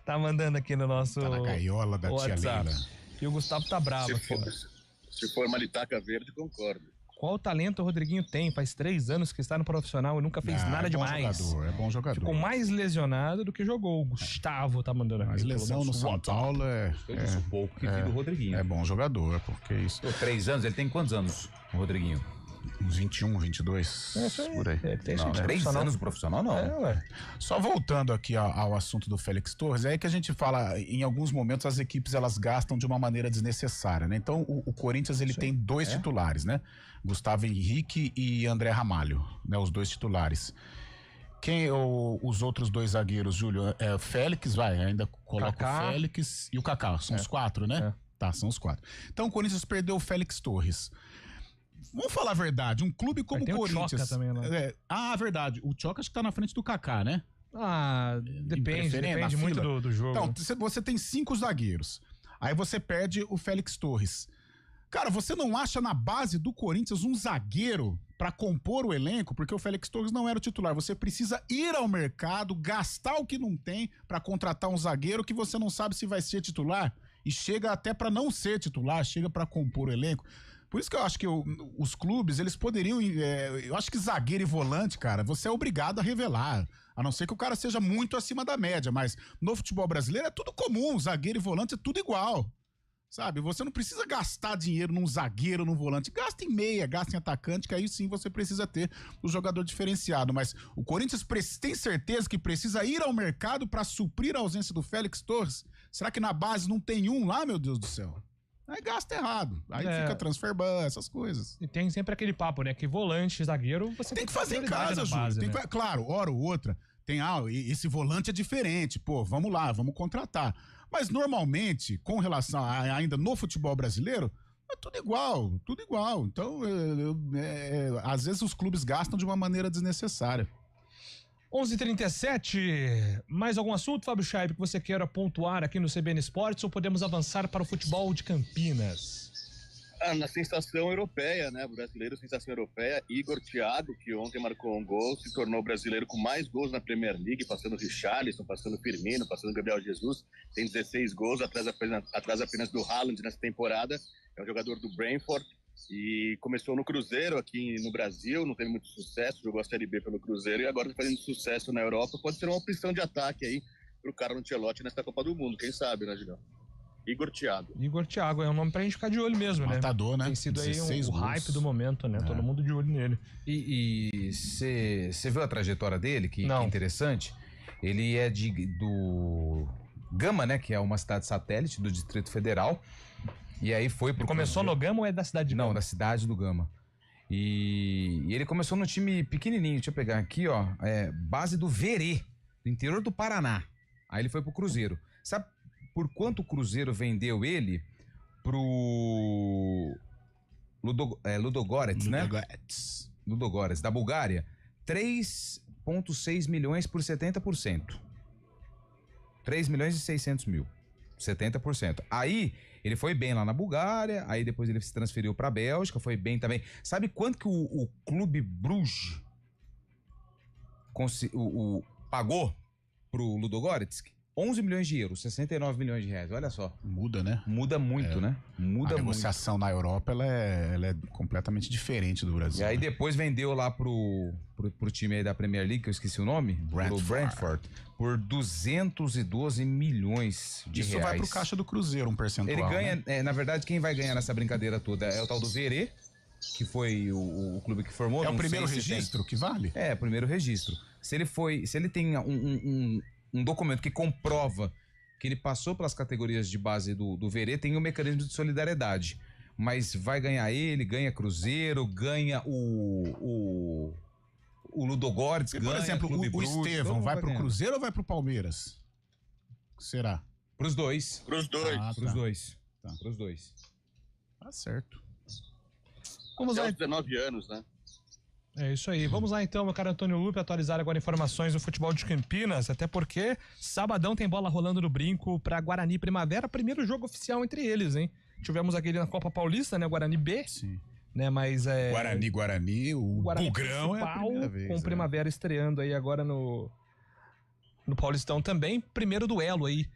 [SPEAKER 1] tá mandando aqui no nosso
[SPEAKER 4] Tá na gaiola da tia Leila.
[SPEAKER 1] E o Gustavo tá bravo aqui.
[SPEAKER 3] Se for Maritaca Verde, concordo.
[SPEAKER 1] Qual talento o Rodriguinho tem? Faz 3 anos que está no profissional e nunca fez nada demais.
[SPEAKER 4] É bom jogador.
[SPEAKER 1] Ficou mais lesionado do que jogou. O Gustavo tá mandando aqui.
[SPEAKER 4] Mas lesão no São Paulo é
[SPEAKER 2] pouco que vi do Rodriguinho.
[SPEAKER 4] É bom jogador, porque isso.
[SPEAKER 2] 3 anos, ele tem quantos anos, o Rodriguinho?
[SPEAKER 4] Uns 21, 22, por aí.
[SPEAKER 2] Não, 3 anos profissional, não.
[SPEAKER 4] Só voltando aqui ao assunto do Félix Torres, é aí que a gente fala, em alguns momentos as equipes elas gastam de uma maneira desnecessária, né? Então o Corinthians ele tem 2 titulares, né? Gustavo Henrique e André Ramalho, né? Os 2 titulares. Os outros 2 zagueiros, Júlio, Félix, ainda coloca
[SPEAKER 1] Kaká.
[SPEAKER 4] o Félix e o Kaká, são os 4, né? Tá, são os 4. Então o Corinthians perdeu o Félix Torres. Vamos falar a verdade, um clube como o Corinthians...
[SPEAKER 1] O Tchoca também, né?
[SPEAKER 4] Verdade, o Tchoca acho que tá na frente do Kaká, né?
[SPEAKER 1] Depende muito do jogo.
[SPEAKER 4] Então, você tem 5 zagueiros, aí você perde o Félix Torres. Cara, você não acha na base do Corinthians um zagueiro pra compor o elenco? Porque o Félix Torres não era o titular. Você precisa ir ao mercado, gastar o que não tem pra contratar um zagueiro que você não sabe se vai ser titular e chega até pra não ser titular, chega pra compor o elenco. Por isso que eu acho que os clubes, eles poderiam, eu acho que zagueiro e volante, cara, você é obrigado a revelar, a não ser que o cara seja muito acima da média, mas no futebol brasileiro é tudo comum, zagueiro e volante é tudo igual. Sabe, você não precisa gastar dinheiro num zagueiro, num volante. Gasta em meia, gasta em atacante, que aí sim você precisa ter o jogador diferenciado. Mas o Corinthians tem certeza que precisa ir ao mercado para suprir a ausência do Félix Torres? Será que na base não tem um lá, meu Deus do céu? Aí gasta errado. Aí fica transfer ban, essas coisas.
[SPEAKER 1] E tem sempre aquele papo, né? Que volante, zagueiro, você
[SPEAKER 4] tem que fazer em casa, Júlio. Né? Claro, hora ou outra. Tem, esse volante é diferente. Pô, vamos lá, vamos contratar. Mas normalmente, com relação ainda no futebol brasileiro, é tudo igual, tudo igual. Então, às vezes os clubes gastam de uma maneira desnecessária.
[SPEAKER 1] 11h37, mais algum assunto, Fábio Chaib, que você queira pontuar aqui no CBN Esportes, ou podemos avançar para o futebol de Campinas?
[SPEAKER 3] Na sensação europeia, né? Brasileiro, sensação europeia, Igor Thiago, que ontem marcou um gol, se tornou o brasileiro com mais gols na Premier League, passando o Richarlison, passando o Firmino, passando o Gabriel Jesus, tem 16 gols, atrás apenas do Haaland nessa temporada, é um jogador do Brentford, e começou no Cruzeiro aqui no Brasil, não teve muito sucesso, jogou a Série B pelo Cruzeiro, e agora está fazendo sucesso na Europa, pode ser uma opção de ataque aí pro Carlo Ancelotti nesta Copa do Mundo, quem sabe, né, Julião? Igor Thiago,
[SPEAKER 1] é um nome pra gente ficar de olho mesmo, né?
[SPEAKER 4] Matador, né?
[SPEAKER 1] Tem sido aí o hype do momento, né? Todo mundo de olho nele.
[SPEAKER 2] E você viu a trajetória dele, que é interessante? Ele é do Gama, né? Que é uma cidade satélite do Distrito Federal. E aí foi pro
[SPEAKER 1] Começou no Gama ou é da cidade de Gama?
[SPEAKER 2] Não, da cidade do Gama. E ele começou no time pequenininho, deixa eu pegar aqui, ó. Base do Verê, do interior do Paraná. Aí ele foi pro Cruzeiro. Sabe por quanto o Cruzeiro vendeu ele pro Ludogorets, né? Ludogorets, da Bulgária. 3,6 milhões por 70%. 3 milhões e 600 mil. 70%. Aí, ele foi bem lá na Bulgária, aí depois ele se transferiu pra Bélgica, foi bem também. Sabe quanto que o Clube Bruges pagou pro Ludogorets? 11 milhões de euros, 69 milhões de reais, olha só.
[SPEAKER 4] Muda, né?
[SPEAKER 2] Muda muito, né? Muda
[SPEAKER 4] a negociação muito. Na Europa, ela é completamente diferente do Brasil.
[SPEAKER 2] E aí depois vendeu lá pro time aí da Premier League, que eu esqueci o nome, Brentford, por 212 milhões de reais.
[SPEAKER 4] Isso vai pro caixa do Cruzeiro, um percentual.
[SPEAKER 2] Ele ganha,
[SPEAKER 4] né?
[SPEAKER 2] Na verdade, quem vai ganhar nessa brincadeira toda é o tal do Verê, que foi o clube que formou.
[SPEAKER 4] É o primeiro registro que vale?
[SPEAKER 2] É, o primeiro registro. Se ele tem um documento que comprova que ele passou pelas categorias de base do Verê, tem um mecanismo de solidariedade. Mas vai ganhar ele, ganha Cruzeiro, ganha o Ludogorets, ganha.
[SPEAKER 4] Por exemplo, o Estevão vai pro Cruzeiro ou vai pro Palmeiras? Será?
[SPEAKER 2] Pros dois.
[SPEAKER 3] Pros dois.
[SPEAKER 2] Pros dois. Tá. Pros dois.
[SPEAKER 4] Tá certo.
[SPEAKER 1] Vamos lá.
[SPEAKER 3] 19 anos, né?
[SPEAKER 1] É isso aí. Vamos lá então, meu caro Antônio Lupe, atualizar agora informações do futebol de Campinas, até porque sabadão tem bola rolando no Brinco pra Guarani Primavera, primeiro jogo oficial entre eles, hein? Tivemos aquele na Copa Paulista, né? Guarani B.
[SPEAKER 4] Sim.
[SPEAKER 1] Né, mas
[SPEAKER 4] Guarani, o
[SPEAKER 1] Guarani
[SPEAKER 4] Bugrão é a primeira vez.
[SPEAKER 1] Com Primavera estreando aí agora no Paulistão também. Primeiro duelo aí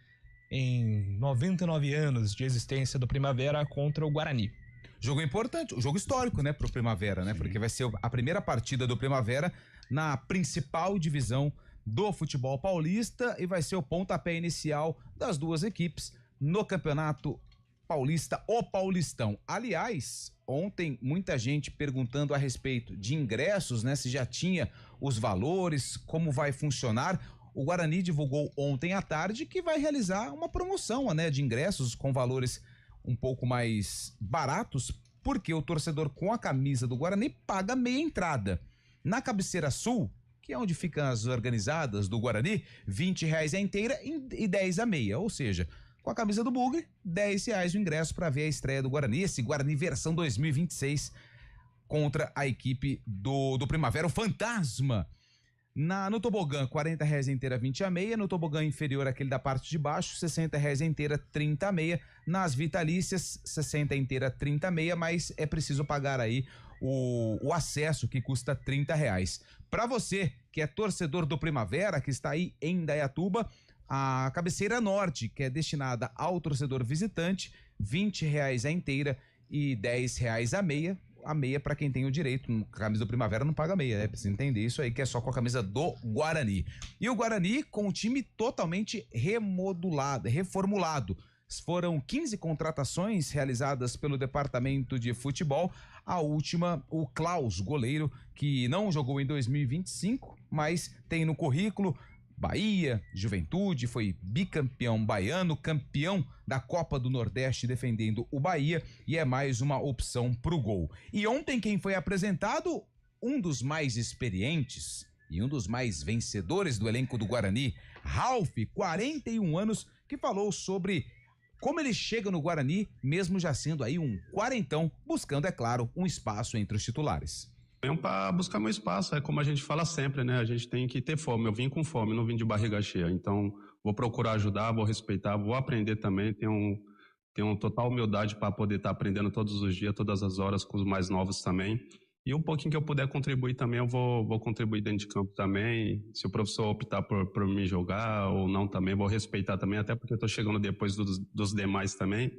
[SPEAKER 1] em 99 anos de existência do Primavera contra o Guarani.
[SPEAKER 2] Jogo importante, jogo histórico, né, pro Primavera, né? Porque vai ser a primeira partida do Primavera na principal divisão do futebol paulista e vai ser o pontapé inicial das duas equipes no Campeonato Paulista, o Paulistão. Aliás, ontem muita gente perguntando a respeito de ingressos, né? Se já tinha os valores, como vai funcionar. O Guarani divulgou ontem à tarde que vai realizar uma promoção, né, de ingressos com valores um pouco mais baratos, porque o torcedor com a camisa do Guarani paga meia entrada. Na cabeceira sul, que é onde ficam as organizadas do Guarani, R$20 a inteira e 10 a meia, ou seja, com a camisa do Bugre, R$10 o ingresso para ver a estreia do Guarani, esse Guarani versão 2026 contra a equipe do Primavera, o Fantasma. No tobogã, R$40 a inteira, 20 a meia. No tobogã inferior, aquele da parte de baixo, R$60 a inteira, 30 a meia. Nas vitalícias, 60 a inteira, 30 a meia, mas é preciso pagar aí o acesso, que custa R$30. Para você que é torcedor do Primavera, que está aí em Indaiatuba, a cabeceira norte, que é destinada ao torcedor visitante, R$20 a inteira e R$10 a meia. A meia para quem tem o direito. A camisa do Primavera não paga meia, né? Precisa entender isso aí, que é só com a camisa do Guarani. E o Guarani com o time totalmente reformulado. Foram 15 contratações realizadas pelo departamento de futebol. A última, o Klaus, goleiro, que não jogou em 2025, mas tem no currículo Bahia, Juventude, foi bicampeão baiano, campeão da Copa do Nordeste defendendo o Bahia, e é mais uma opção pro gol. E ontem quem foi apresentado? Um dos mais experientes e um dos mais vencedores do elenco do Guarani, Ralf, 41 anos, que falou sobre como ele chega no Guarani, mesmo já sendo aí um quarentão, buscando, é claro, um espaço entre os titulares.
[SPEAKER 11] Venho para buscar meu espaço, é como a gente fala sempre, né? A gente tem que ter fome. Eu vim com fome, não vim de barriga cheia. Então, vou procurar ajudar, vou respeitar, vou aprender também. Tenho total humildade para poder estar aprendendo todos os dias, todas as horas, com os mais novos também. E um pouquinho que eu puder contribuir também, eu vou contribuir dentro de campo também. Se o professor optar por me jogar ou não também, vou respeitar também, até porque eu estou chegando depois dos demais também,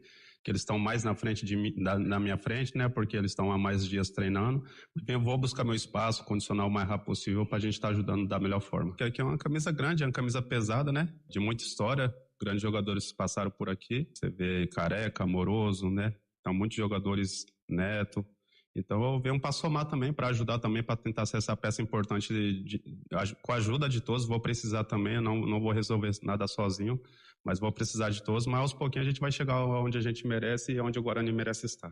[SPEAKER 11] que eles estão mais na frente na minha frente, né? Porque eles estão há mais dias treinando. Eu vou buscar meu espaço, condicionar o mais rápido possível para a gente estar ajudando da melhor forma. Porque aqui é uma camisa grande, é uma camisa pesada, né? De muita história. Grandes jogadores passaram por aqui. Você vê Careca, Amoroso, né? Então, muitos jogadores, Neto. Então, eu venho para somar também, para ajudar também, para tentar ser essa peça importante com a ajuda de todos. Vou precisar também, eu não vou resolver nada sozinho, mas vou precisar de todos. Mas aos pouquinhos a gente vai chegar onde a gente merece e onde o Guarani merece estar.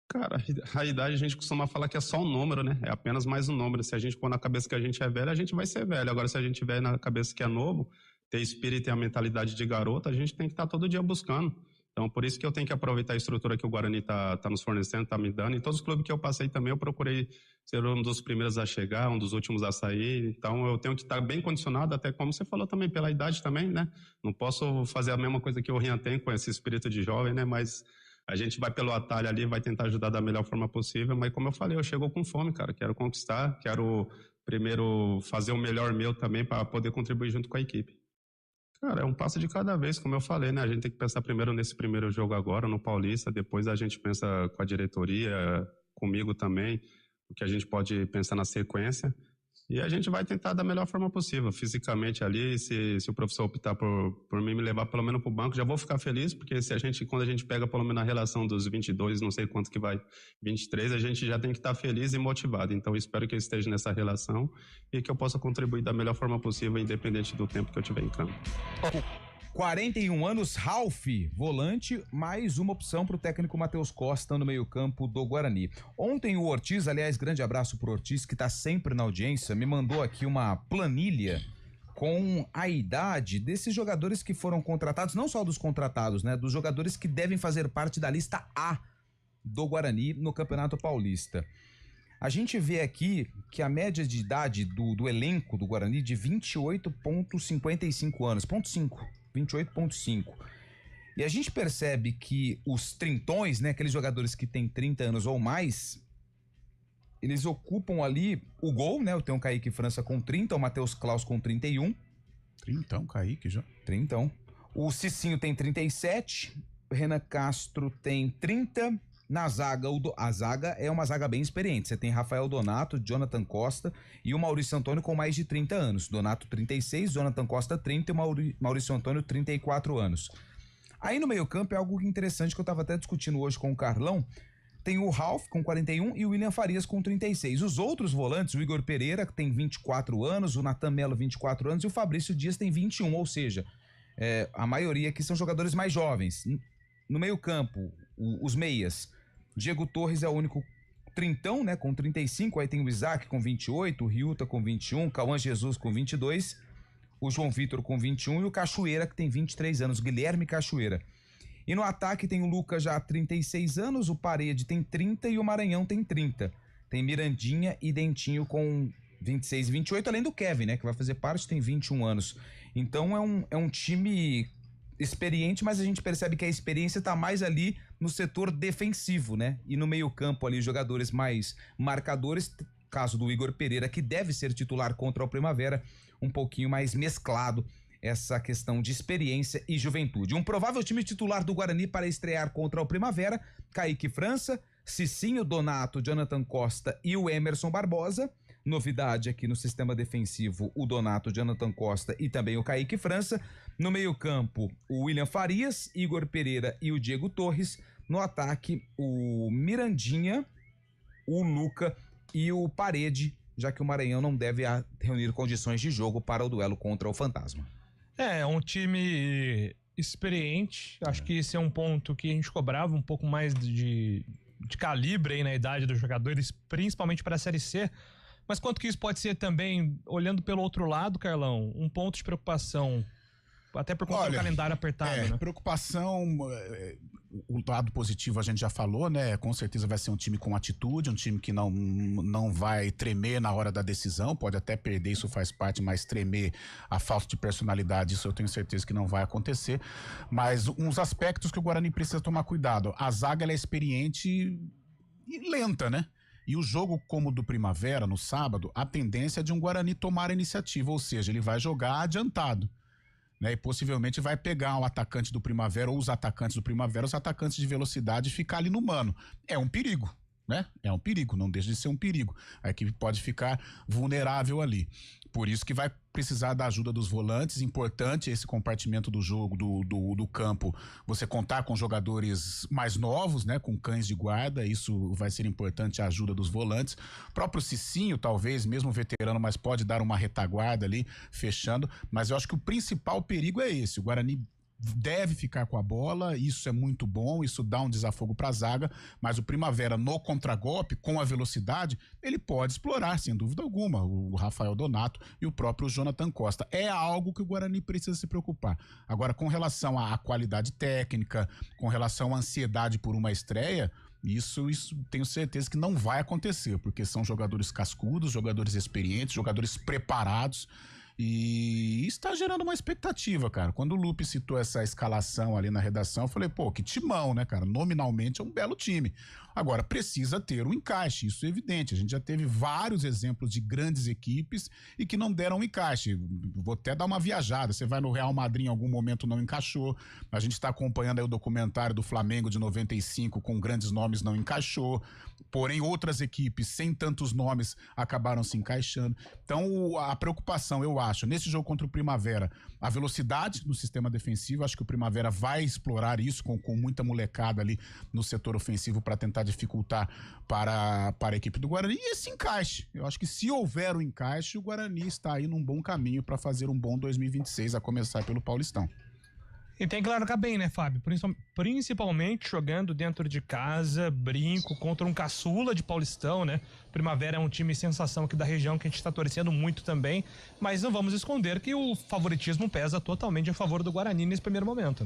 [SPEAKER 11] Cara, a idade a gente costuma falar que é só um número, né? É apenas mais um número. Se a gente pôr na cabeça que a gente é velho, a gente vai ser velho. Agora, se a gente tiver na cabeça que é novo, ter espírito e a mentalidade de garoto, a gente tem que estar todo dia buscando. Então, por isso que eu tenho que aproveitar a estrutura que o Guarani tá nos fornecendo, tá me dando. Em todos os clubes que eu passei também, eu procurei ser um dos primeiros a chegar, um dos últimos a sair. Então, eu tenho que estar bem condicionado, até como você falou também, pela idade também, né? Não posso fazer a mesma coisa que o Rian tem com esse espírito de jovem, né? Mas a gente vai pelo atalho ali, vai tentar ajudar da melhor forma possível. Mas, como eu falei, eu chego com fome, cara. Quero conquistar, quero primeiro fazer o melhor meu também para poder contribuir junto com a equipe. Cara, é um passo de cada vez, como eu falei, né? A gente tem que pensar primeiro nesse primeiro jogo agora, no Paulista, depois a gente pensa com a diretoria, comigo também, o que a gente pode pensar na sequência. E a gente vai tentar da melhor forma possível, fisicamente ali, se o professor optar por mim me levar pelo menos para o banco, já vou ficar feliz, porque quando a gente pega pelo menos a relação dos 22, não sei quanto que vai, 23, a gente já tem que estar feliz e motivado. Então, espero que eu esteja nessa relação e que eu possa contribuir da melhor forma possível, independente do tempo que eu tiver em campo.
[SPEAKER 2] 41 anos, Ralf, volante, mais uma opção para o técnico Matheus Costa no meio-campo do Guarani. Ontem o Ortiz, aliás, grande abraço pro Ortiz, que está sempre na audiência, me mandou aqui uma planilha com a idade desses jogadores que foram contratados, não só dos contratados, né, dos jogadores que devem fazer parte da lista A do Guarani no Campeonato Paulista. A gente vê aqui que a média de idade do elenco do Guarani de 28,55 anos, 28,5. E a gente percebe que os trintões, né, aqueles jogadores que têm 30 anos ou mais, eles ocupam ali o gol, né? Tem o Kaique França com 30, o Matheus Klaus com 31.
[SPEAKER 4] 30, Kaique já.
[SPEAKER 2] 30. O Cicinho tem 37, o Renan Castro tem 30. Na zaga, a zaga é uma zaga bem experiente. Você tem Rafael Donato, Jonathan Costa e o Maurício Antônio com mais de 30 anos. Donato 36, Jonathan Costa 30 e o Maurício Antônio 34 anos. Aí no meio-campo é algo interessante que eu estava até discutindo hoje com o Carlão. Tem o Ralf com 41 e o William Farias com 36. Os outros volantes, o Igor Pereira que tem 24 anos, o Natan Melo 24 anos e o Fabrício Dias tem 21, ou seja, a maioria aqui são jogadores mais jovens. No meio-campo, os meias, Diego Torres é o único trintão, né, com 35, aí tem o Isaac com 28, o Riuta com 21, Cauã Jesus com 22, o João Vitor com 21 e o Cachoeira que tem 23 anos, Guilherme Cachoeira. E no ataque tem o Lucas já 36 anos, o Parede tem 30 e o Maranhão tem 30. Tem Mirandinha e Dentinho com 26 e 28, além do Kevin, né, que vai fazer parte, tem 21 anos. Então é um time experiente, mas a gente percebe que a experiência tá mais ali no setor defensivo, né? E no meio-campo ali, jogadores mais marcadores, caso do Igor Pereira, que deve ser titular contra o Primavera, um pouquinho mais mesclado essa questão de experiência e juventude. Um provável time titular do Guarani para estrear contra o Primavera: Kaique França, Cicinho, Donato, Jonathan Costa e o Emerson Barbosa. Novidade aqui no sistema defensivo: o Donato, Jonathan Costa e também o Kaique França. No meio-campo, o William Farias, Igor Pereira e o Diego Torres. No ataque, o Mirandinha, o Luca e o Parede, já que o Maranhão não deve reunir condições de jogo para o duelo contra o Fantasma.
[SPEAKER 1] É um time experiente, acho que esse é um ponto que a gente cobrava um pouco mais de calibre aí na idade dos jogadores, principalmente para a Série C. Mas quanto que isso pode ser também, olhando pelo outro lado, Carlão, um ponto de preocupação, até por conta do calendário apertado, né?
[SPEAKER 4] Preocupação, o lado positivo a gente já falou, né? Com certeza vai ser um time com atitude, um time que não vai tremer na hora da decisão, pode até perder, isso faz parte, mas tremer, a falta de personalidade, isso eu tenho certeza que não vai acontecer. Mas uns aspectos que o Guarani precisa tomar cuidado: a zaga ela é experiente e lenta, né? E o jogo como o do Primavera, no sábado, a tendência é de um Guarani tomar a iniciativa, ou seja, ele vai jogar adiantado, né? E possivelmente vai pegar o atacante do Primavera ou os atacantes do Primavera, os atacantes de velocidade, e ficar ali no mano. É um perigo, né? É um perigo, não deixa de ser um perigo. A equipe pode ficar vulnerável ali. Por isso que vai precisar da ajuda dos volantes. Importante esse compartimento do jogo, do campo, você contar com jogadores mais novos, né? Com cães de guarda, isso vai ser importante, a ajuda dos volantes. O próprio Cicinho, talvez, mesmo veterano, mas pode dar uma retaguarda ali, fechando. Mas eu acho que o principal perigo é esse: o Guarani deve ficar com a bola, isso é muito bom, isso dá um desafogo para a zaga, mas o Primavera no contragolpe, com a velocidade, ele pode explorar, sem dúvida alguma, o Rafael Donato e o próprio Jonathan Costa. É algo que o Guarani precisa se preocupar. Agora, com relação à qualidade técnica, com relação à ansiedade por uma estreia, isso tenho certeza que não vai acontecer, porque são jogadores cascudos, jogadores experientes, jogadores preparados. E está gerando uma expectativa, cara. Quando o Lupe citou essa escalação ali na redação, eu falei, pô, que timão, né, cara? Nominalmente é um belo time. Agora, precisa ter um encaixe, isso é evidente. A gente já teve vários exemplos de grandes equipes e que não deram encaixe. Vou até dar uma viajada. Você vai no Real Madrid, em algum momento não encaixou. A gente está acompanhando aí o documentário do Flamengo de 95, com grandes nomes, não encaixou. Porém, outras equipes sem tantos nomes acabaram se encaixando. Então, a preocupação, eu acho, nesse jogo contra o Primavera, a velocidade no sistema defensivo. Acho que o Primavera vai explorar isso com muita molecada ali no setor ofensivo para tentar dificultar para a equipe do Guarani. E esse encaixe, eu acho que se houver um encaixe, o Guarani está aí num bom caminho para fazer um bom 2026, a começar pelo Paulistão.
[SPEAKER 1] E tem que largar bem, né, Fábio? Principalmente jogando dentro de casa, brinco, contra um caçula de Paulistão, né? Primavera é um time sensação aqui da região que a gente tá torcendo muito também, mas não vamos esconder que o favoritismo pesa totalmente a favor do Guarani nesse primeiro momento,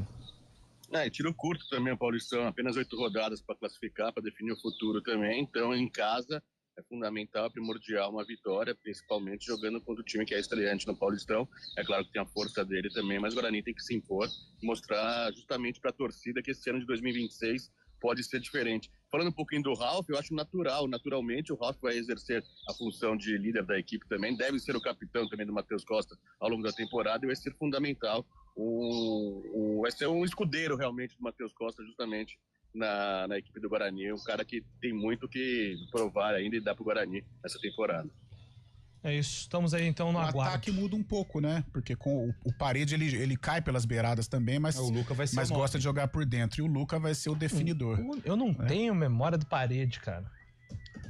[SPEAKER 1] né?
[SPEAKER 3] E tiro curto também o Paulistão, apenas 8 rodadas para classificar, para definir o futuro também, então em casa é fundamental, primordial uma vitória, principalmente jogando contra o time que é estreante no Paulistão. É claro que tem a força dele também, mas o Guarani tem que se impor, mostrar justamente para a torcida que esse ano de 2026 pode ser diferente. Falando um pouquinho do Ralf, eu acho naturalmente o Ralf vai exercer a função de líder da equipe também, deve ser o capitão também do Matheus Costa ao longo da temporada e vai ser fundamental, vai ser um escudeiro realmente do Matheus Costa justamente na equipe do Guarani, um cara que tem muito que provar ainda e dar pro Guarani essa temporada.
[SPEAKER 1] É isso, estamos aí então no aguardo.
[SPEAKER 4] O ataque muda um pouco, né? Porque com o Parede ele cai pelas beiradas também, mas
[SPEAKER 2] o Luca vai ser
[SPEAKER 4] mas gosta de jogar por dentro, e o Luca vai ser o definidor.
[SPEAKER 1] Eu não tenho memória do Parede, cara.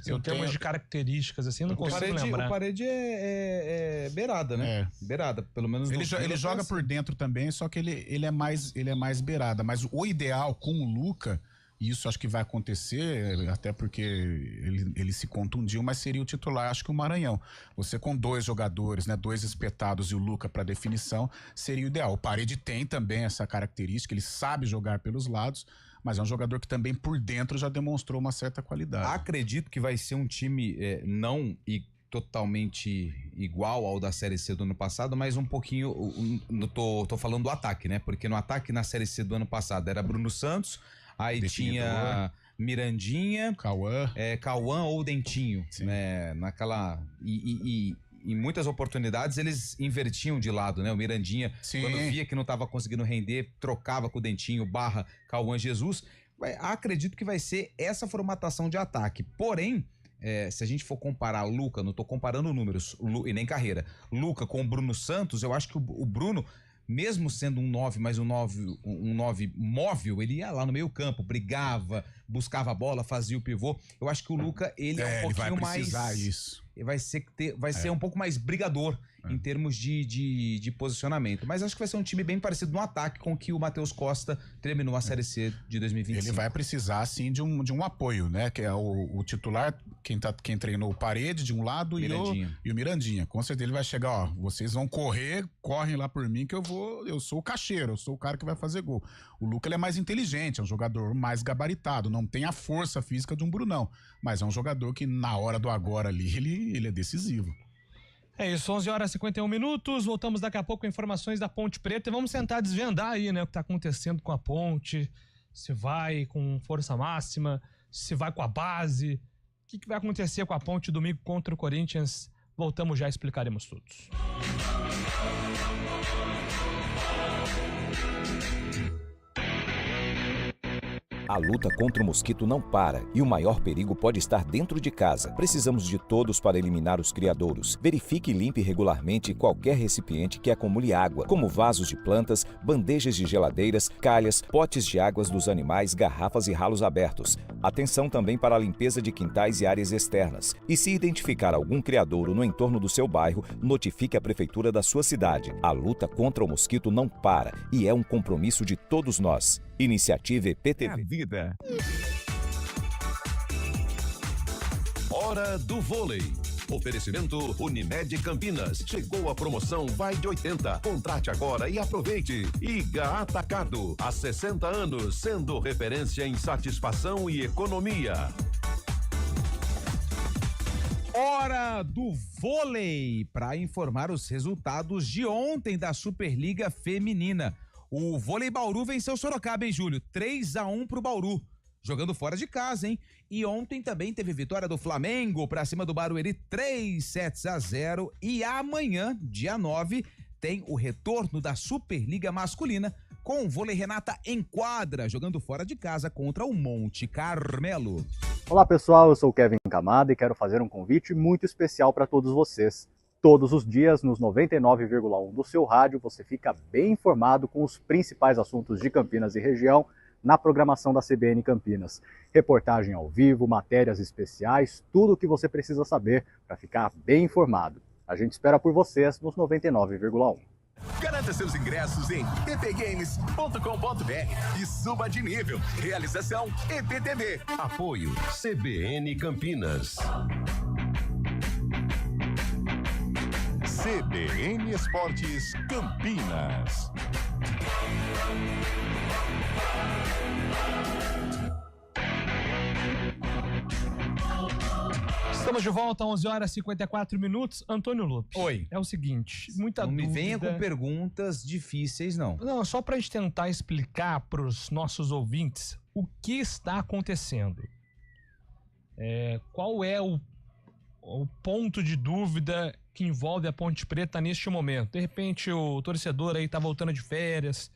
[SPEAKER 1] Em termos de características, assim, eu não consigo lembrar.
[SPEAKER 2] O Parede é beirada, né? Beirada, pelo menos.
[SPEAKER 4] Ele joga por dentro também, só que ele é mais beirada. Mas o ideal com o Luca, e isso acho que vai acontecer, até porque ele se contundiu, mas seria o titular, acho que o Maranhão. Você com 2 jogadores, né, 2 espetados e o Luca para definição, seria o ideal. O Parede tem também essa característica, ele sabe jogar pelos lados, mas é um jogador que também por dentro já demonstrou uma certa qualidade.
[SPEAKER 2] Acredito que vai ser um time não totalmente igual ao da Série C do ano passado, mas um pouquinho, tô falando do ataque, né? Porque no ataque na Série C do ano passado era Bruno Santos, aí definidor. Tinha Mirandinha, Cauã ou Dentinho, né? em muitas oportunidades eles invertiam de lado, né? O Mirandinha, quando via que não estava conseguindo render, trocava com o Dentinho / Cauã Jesus. Acredito que vai ser essa formatação de ataque. Porém, se a gente for comparar Luca, não estou comparando números e nem carreira, Luca com o Bruno Santos, eu acho que o Bruno, mesmo sendo um 9, mas um 9 móvel, ele ia lá no meio campo, brigava, buscava a bola, fazia o pivô. Eu acho que o Luca, ele é um pouquinho mais... Vai ser um pouco mais brigador em termos de posicionamento. Mas acho que vai ser um time bem parecido no ataque com que o Matheus Costa terminou a Série C de 2025.
[SPEAKER 4] Ele vai precisar, sim, de um apoio, né? Que é o titular, quem treinou o Parede de um lado e o Mirandinha. Com certeza ele vai chegar, ó, vocês vão correm lá por mim que eu sou o cacheiro, eu sou o cara que vai fazer gol. O Luca, ele é mais inteligente, é um jogador mais gabaritado, não tem a força física de um Brunão, mas é um jogador que na hora do agora ali, ele é decisivo.
[SPEAKER 1] É isso, 11h51, voltamos daqui a pouco com informações da Ponte Preta e vamos tentar desvendar aí, né, o que tá acontecendo com a Ponte, se vai com força máxima, se vai com a base, o que vai acontecer com a Ponte domingo contra o Corinthians, voltamos já, explicaremos tudo.
[SPEAKER 12] A luta contra o mosquito não para e o maior perigo pode estar dentro de casa. Precisamos de todos para eliminar os criadouros. Verifique e limpe regularmente qualquer recipiente que acumule água, como vasos de plantas, bandejas de geladeiras, calhas, potes de águas dos animais, garrafas e ralos abertos. Atenção também para a limpeza de quintais e áreas externas. E se identificar algum criadouro no entorno do seu bairro, notifique a prefeitura da sua cidade. A luta contra o mosquito não para e é um compromisso de todos nós. Iniciativa EPTV.
[SPEAKER 8] Vida. Hora do vôlei. Oferecimento Unimed Campinas. Chegou a promoção Vai de 80. Contrate agora e aproveite. Iga Atacado. Há 60 anos, sendo referência em satisfação e economia.
[SPEAKER 2] Hora do vôlei. Para informar os resultados de ontem da Superliga Feminina. O Vôlei Bauru venceu o Sorocaba, hein, Júlio? 3-1 pro Bauru. Jogando fora de casa, hein? E ontem também teve vitória do Flamengo pra cima do Barueri, 3-0. E amanhã, dia 9, tem o retorno da Superliga Masculina com o Vôlei Renata em quadra, jogando fora de casa contra o Monte Carmelo.
[SPEAKER 13] Olá, pessoal. Eu sou o Kevin Camada e quero fazer um convite muito especial para todos vocês. Todos os dias, nos 99,1 do seu rádio, você fica bem informado com os principais assuntos de Campinas e região na programação da CBN Campinas. Reportagem ao vivo, matérias especiais, tudo o que você precisa saber para ficar bem informado. A gente espera por vocês nos 99,1.
[SPEAKER 14] Garanta seus ingressos em ppgames.com.br e suba de nível. Realização EPTV.
[SPEAKER 8] Apoio CBN Campinas.
[SPEAKER 5] CBN Esportes Campinas.
[SPEAKER 1] Estamos de volta, 11h54. Antônio Lopes.
[SPEAKER 2] Oi.
[SPEAKER 1] É o seguinte, muita dúvida...
[SPEAKER 2] Não me venha com perguntas difíceis, não.
[SPEAKER 1] Não, só pra gente tentar explicar pros nossos ouvintes o que está acontecendo. Qual é o ponto de dúvida que envolve a Ponte Preta neste momento? De repente o torcedor aí tá voltando de férias,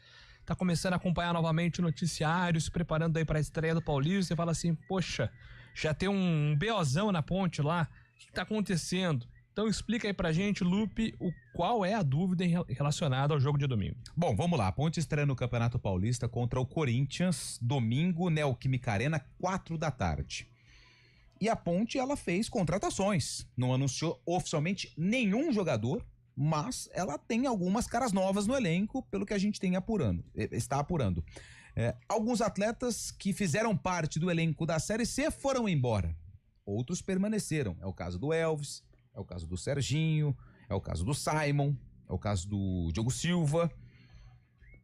[SPEAKER 1] tá começando a acompanhar novamente o noticiário, se preparando aí para a estreia do Paulista e fala assim, poxa, já tem um BOzão na Ponte lá, o que tá acontecendo? Então explica aí pra gente, Lupe, qual é a dúvida relacionada ao jogo de domingo.
[SPEAKER 2] Bom, vamos lá, a Ponte estreia no Campeonato Paulista contra o Corinthians, domingo, Neoquímica Arena, 4h. E a Ponte, ela fez contratações, não anunciou oficialmente nenhum jogador, mas ela tem algumas caras novas no elenco, pelo que a gente está apurando. Alguns atletas que fizeram parte do elenco da Série C foram embora, outros permaneceram. É o caso do Elvis, é o caso do Serginho, é o caso do Simon, é o caso do Diogo Silva.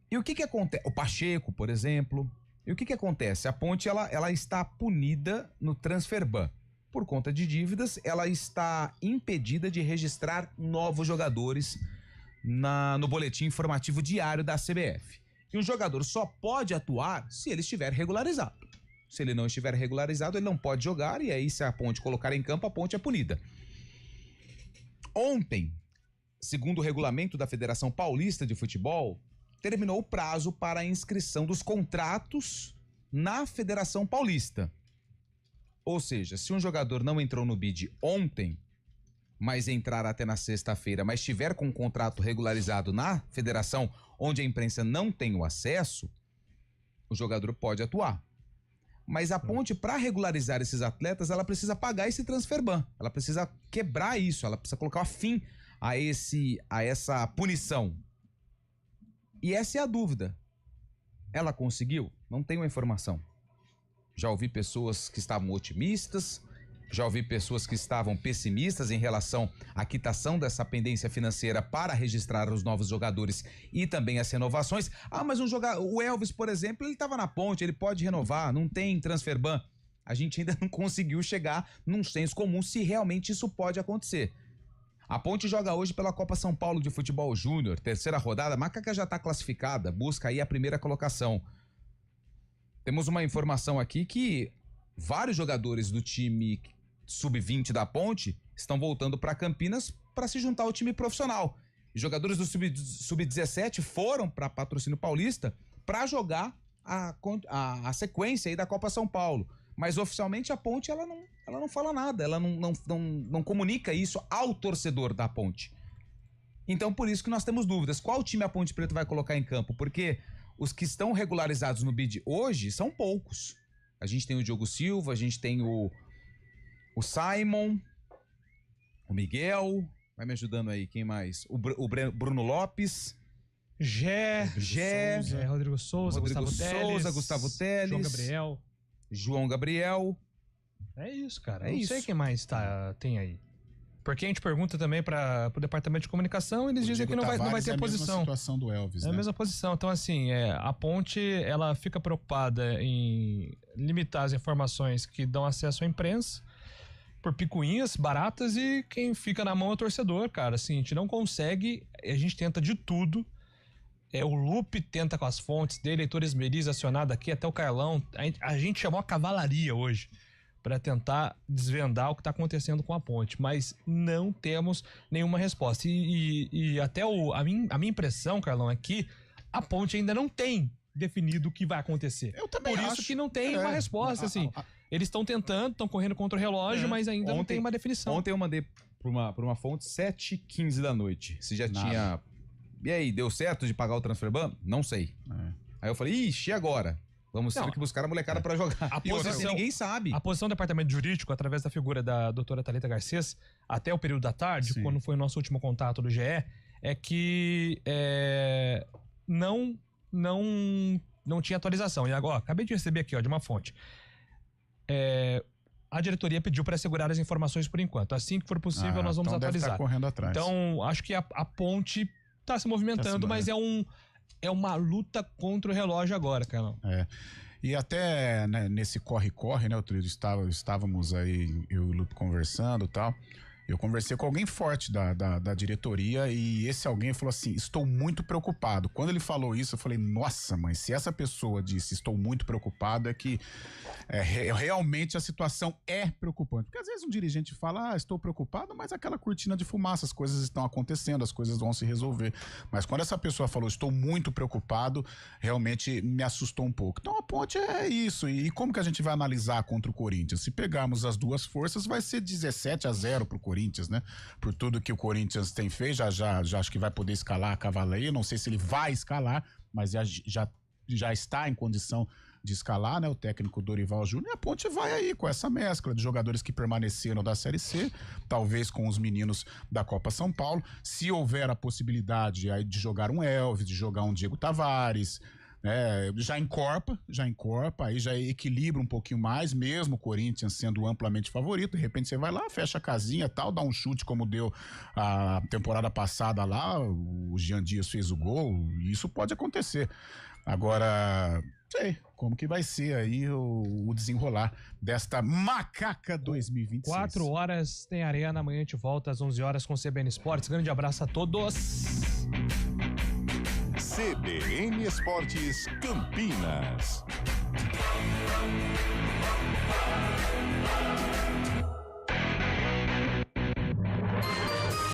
[SPEAKER 2] E o que acontece? O Pacheco, por exemplo... E o que acontece? A Ponte ela está punida no Transfer Ban. Por conta de dívidas, ela está impedida de registrar novos jogadores no boletim informativo diário da CBF. E um jogador só pode atuar se ele estiver regularizado. Se ele não estiver regularizado, ele não pode jogar, e aí se a Ponte colocar em campo, a Ponte é punida. Ontem, segundo o regulamento da Federação Paulista de Futebol, terminou o prazo para a inscrição dos contratos na Federação Paulista. Ou seja, se um jogador não entrou no BID ontem, mas entrar até na sexta-feira, mas estiver com um contrato regularizado na federação, onde a imprensa não tem o acesso, o jogador pode atuar. Mas a Ponte, para regularizar esses atletas, ela precisa pagar esse transfer ban. Ela precisa quebrar isso, ela precisa colocar fim a essa punição. E essa é a dúvida. Ela conseguiu? Não tenho a informação. Já ouvi pessoas que estavam otimistas, já ouvi pessoas que estavam pessimistas em relação à quitação dessa pendência financeira para registrar os novos jogadores e também as renovações. Mas o Elvis, por exemplo, ele estava na Ponte, ele pode renovar, não tem transfer ban. A gente ainda não conseguiu chegar num senso comum se realmente isso pode acontecer. A Ponte joga hoje pela Copa São Paulo de Futebol Júnior, terceira rodada. A Macaca já está classificada, busca aí a primeira colocação. Temos uma informação aqui que vários jogadores do time sub-20 da Ponte estão voltando para Campinas para se juntar ao time profissional. E jogadores do sub-17 foram para Patrocínio Paulista para jogar a sequência aí da Copa São Paulo. Mas oficialmente a Ponte ela não fala nada, ela não comunica isso ao torcedor da Ponte. Então por isso que nós temos dúvidas. Qual time a Ponte Preta vai colocar em campo? Porque os que estão regularizados no BID hoje são poucos. A gente tem o Diogo Silva, a gente tem o Simon, o Miguel, vai me ajudando aí, quem mais? O Bruno Lopes,
[SPEAKER 1] Rodrigo Souza,
[SPEAKER 2] Gustavo Teles, João Gabriel.
[SPEAKER 1] É isso, cara. Não sei quem mais tem aí. Porque a gente pergunta também para o departamento de comunicação, eles dizem que não vai ter posição.
[SPEAKER 4] É a mesma situação do Elvis,
[SPEAKER 1] É a mesma posição. Então, assim, a Ponte, ela fica preocupada em limitar as informações que dão acesso à imprensa por picuinhas baratas, e quem fica na mão é o torcedor, cara. Assim, a gente não consegue, a gente tenta de tudo. O Lupe tenta com as fontes dele, Heitor Esmeriz acionado aqui, até o Carlão. A gente chamou a cavalaria hoje para tentar desvendar o que está acontecendo com a Ponte, mas não temos nenhuma resposta. E até a minha impressão, Carlão, é que a Ponte ainda não tem definido o que vai acontecer.
[SPEAKER 4] Eu também
[SPEAKER 1] Por isso que não tem uma resposta, assim. Eles estão tentando, estão correndo contra o relógio, mas ainda não tem uma definição.
[SPEAKER 2] Ontem eu mandei para uma fonte 7h15 da noite. Se já tinha... E aí, deu certo de pagar o transfer ban? Não sei. Aí eu falei, ixi, e agora? Vamos ter que buscar a molecada pra jogar. Ninguém sabe.
[SPEAKER 1] A posição do departamento jurídico, através da figura da doutora Thalita Garcês, até o período da tarde, quando foi o nosso último contato do GE, é que não tinha atualização. E agora, acabei de receber aqui, de uma fonte. A diretoria pediu para assegurar as informações por enquanto. Assim que for possível, nós vamos atualizar.
[SPEAKER 4] Deve estar correndo atrás.
[SPEAKER 1] Então, acho que a Ponte está se movimentando, mas é uma luta contra o relógio agora, Carlão.
[SPEAKER 4] E até nesse corre-corre, né, outro dia estávamos aí, eu e o Lupe conversando e tal. Eu conversei com alguém forte da diretoria e esse alguém falou assim, estou muito preocupado. Quando ele falou isso, eu falei, nossa, mãe, se essa pessoa disse estou muito preocupado, é que realmente a situação é preocupante. Porque às vezes um dirigente fala, estou preocupado, mas aquela cortina de fumaça, as coisas estão acontecendo, as coisas vão se resolver. Mas quando essa pessoa falou, estou muito preocupado, realmente me assustou um pouco. Então a Ponte é isso. E como que a gente vai analisar contra o Corinthians? Se pegarmos as duas forças, vai ser 17-0 pro Corinthians, né? Por tudo que o Corinthians tem feito, já acho que vai poder escalar a cavalaria. Não sei se ele vai escalar, mas já está em condição de escalar, né? O técnico Dorival Júnior. E a Ponte vai aí com essa mescla de jogadores que permaneceram da Série C, talvez com os meninos da Copa São Paulo. Se houver a possibilidade aí de jogar um Elvis, de jogar um Diego Tavares, já encorpa, aí já equilibra um pouquinho mais, mesmo o Corinthians sendo amplamente favorito. De repente você vai lá, fecha a casinha tal, dá um chute como deu a temporada passada lá, o Jean Dias fez o gol, e isso pode acontecer. Agora, sei como que vai ser aí o desenrolar desta Macaca 2026.
[SPEAKER 1] 4 horas tem Arena, amanhã a gente volta às 11 horas com o CBN Esportes. Grande abraço a todos.
[SPEAKER 5] CBN Esportes Campinas.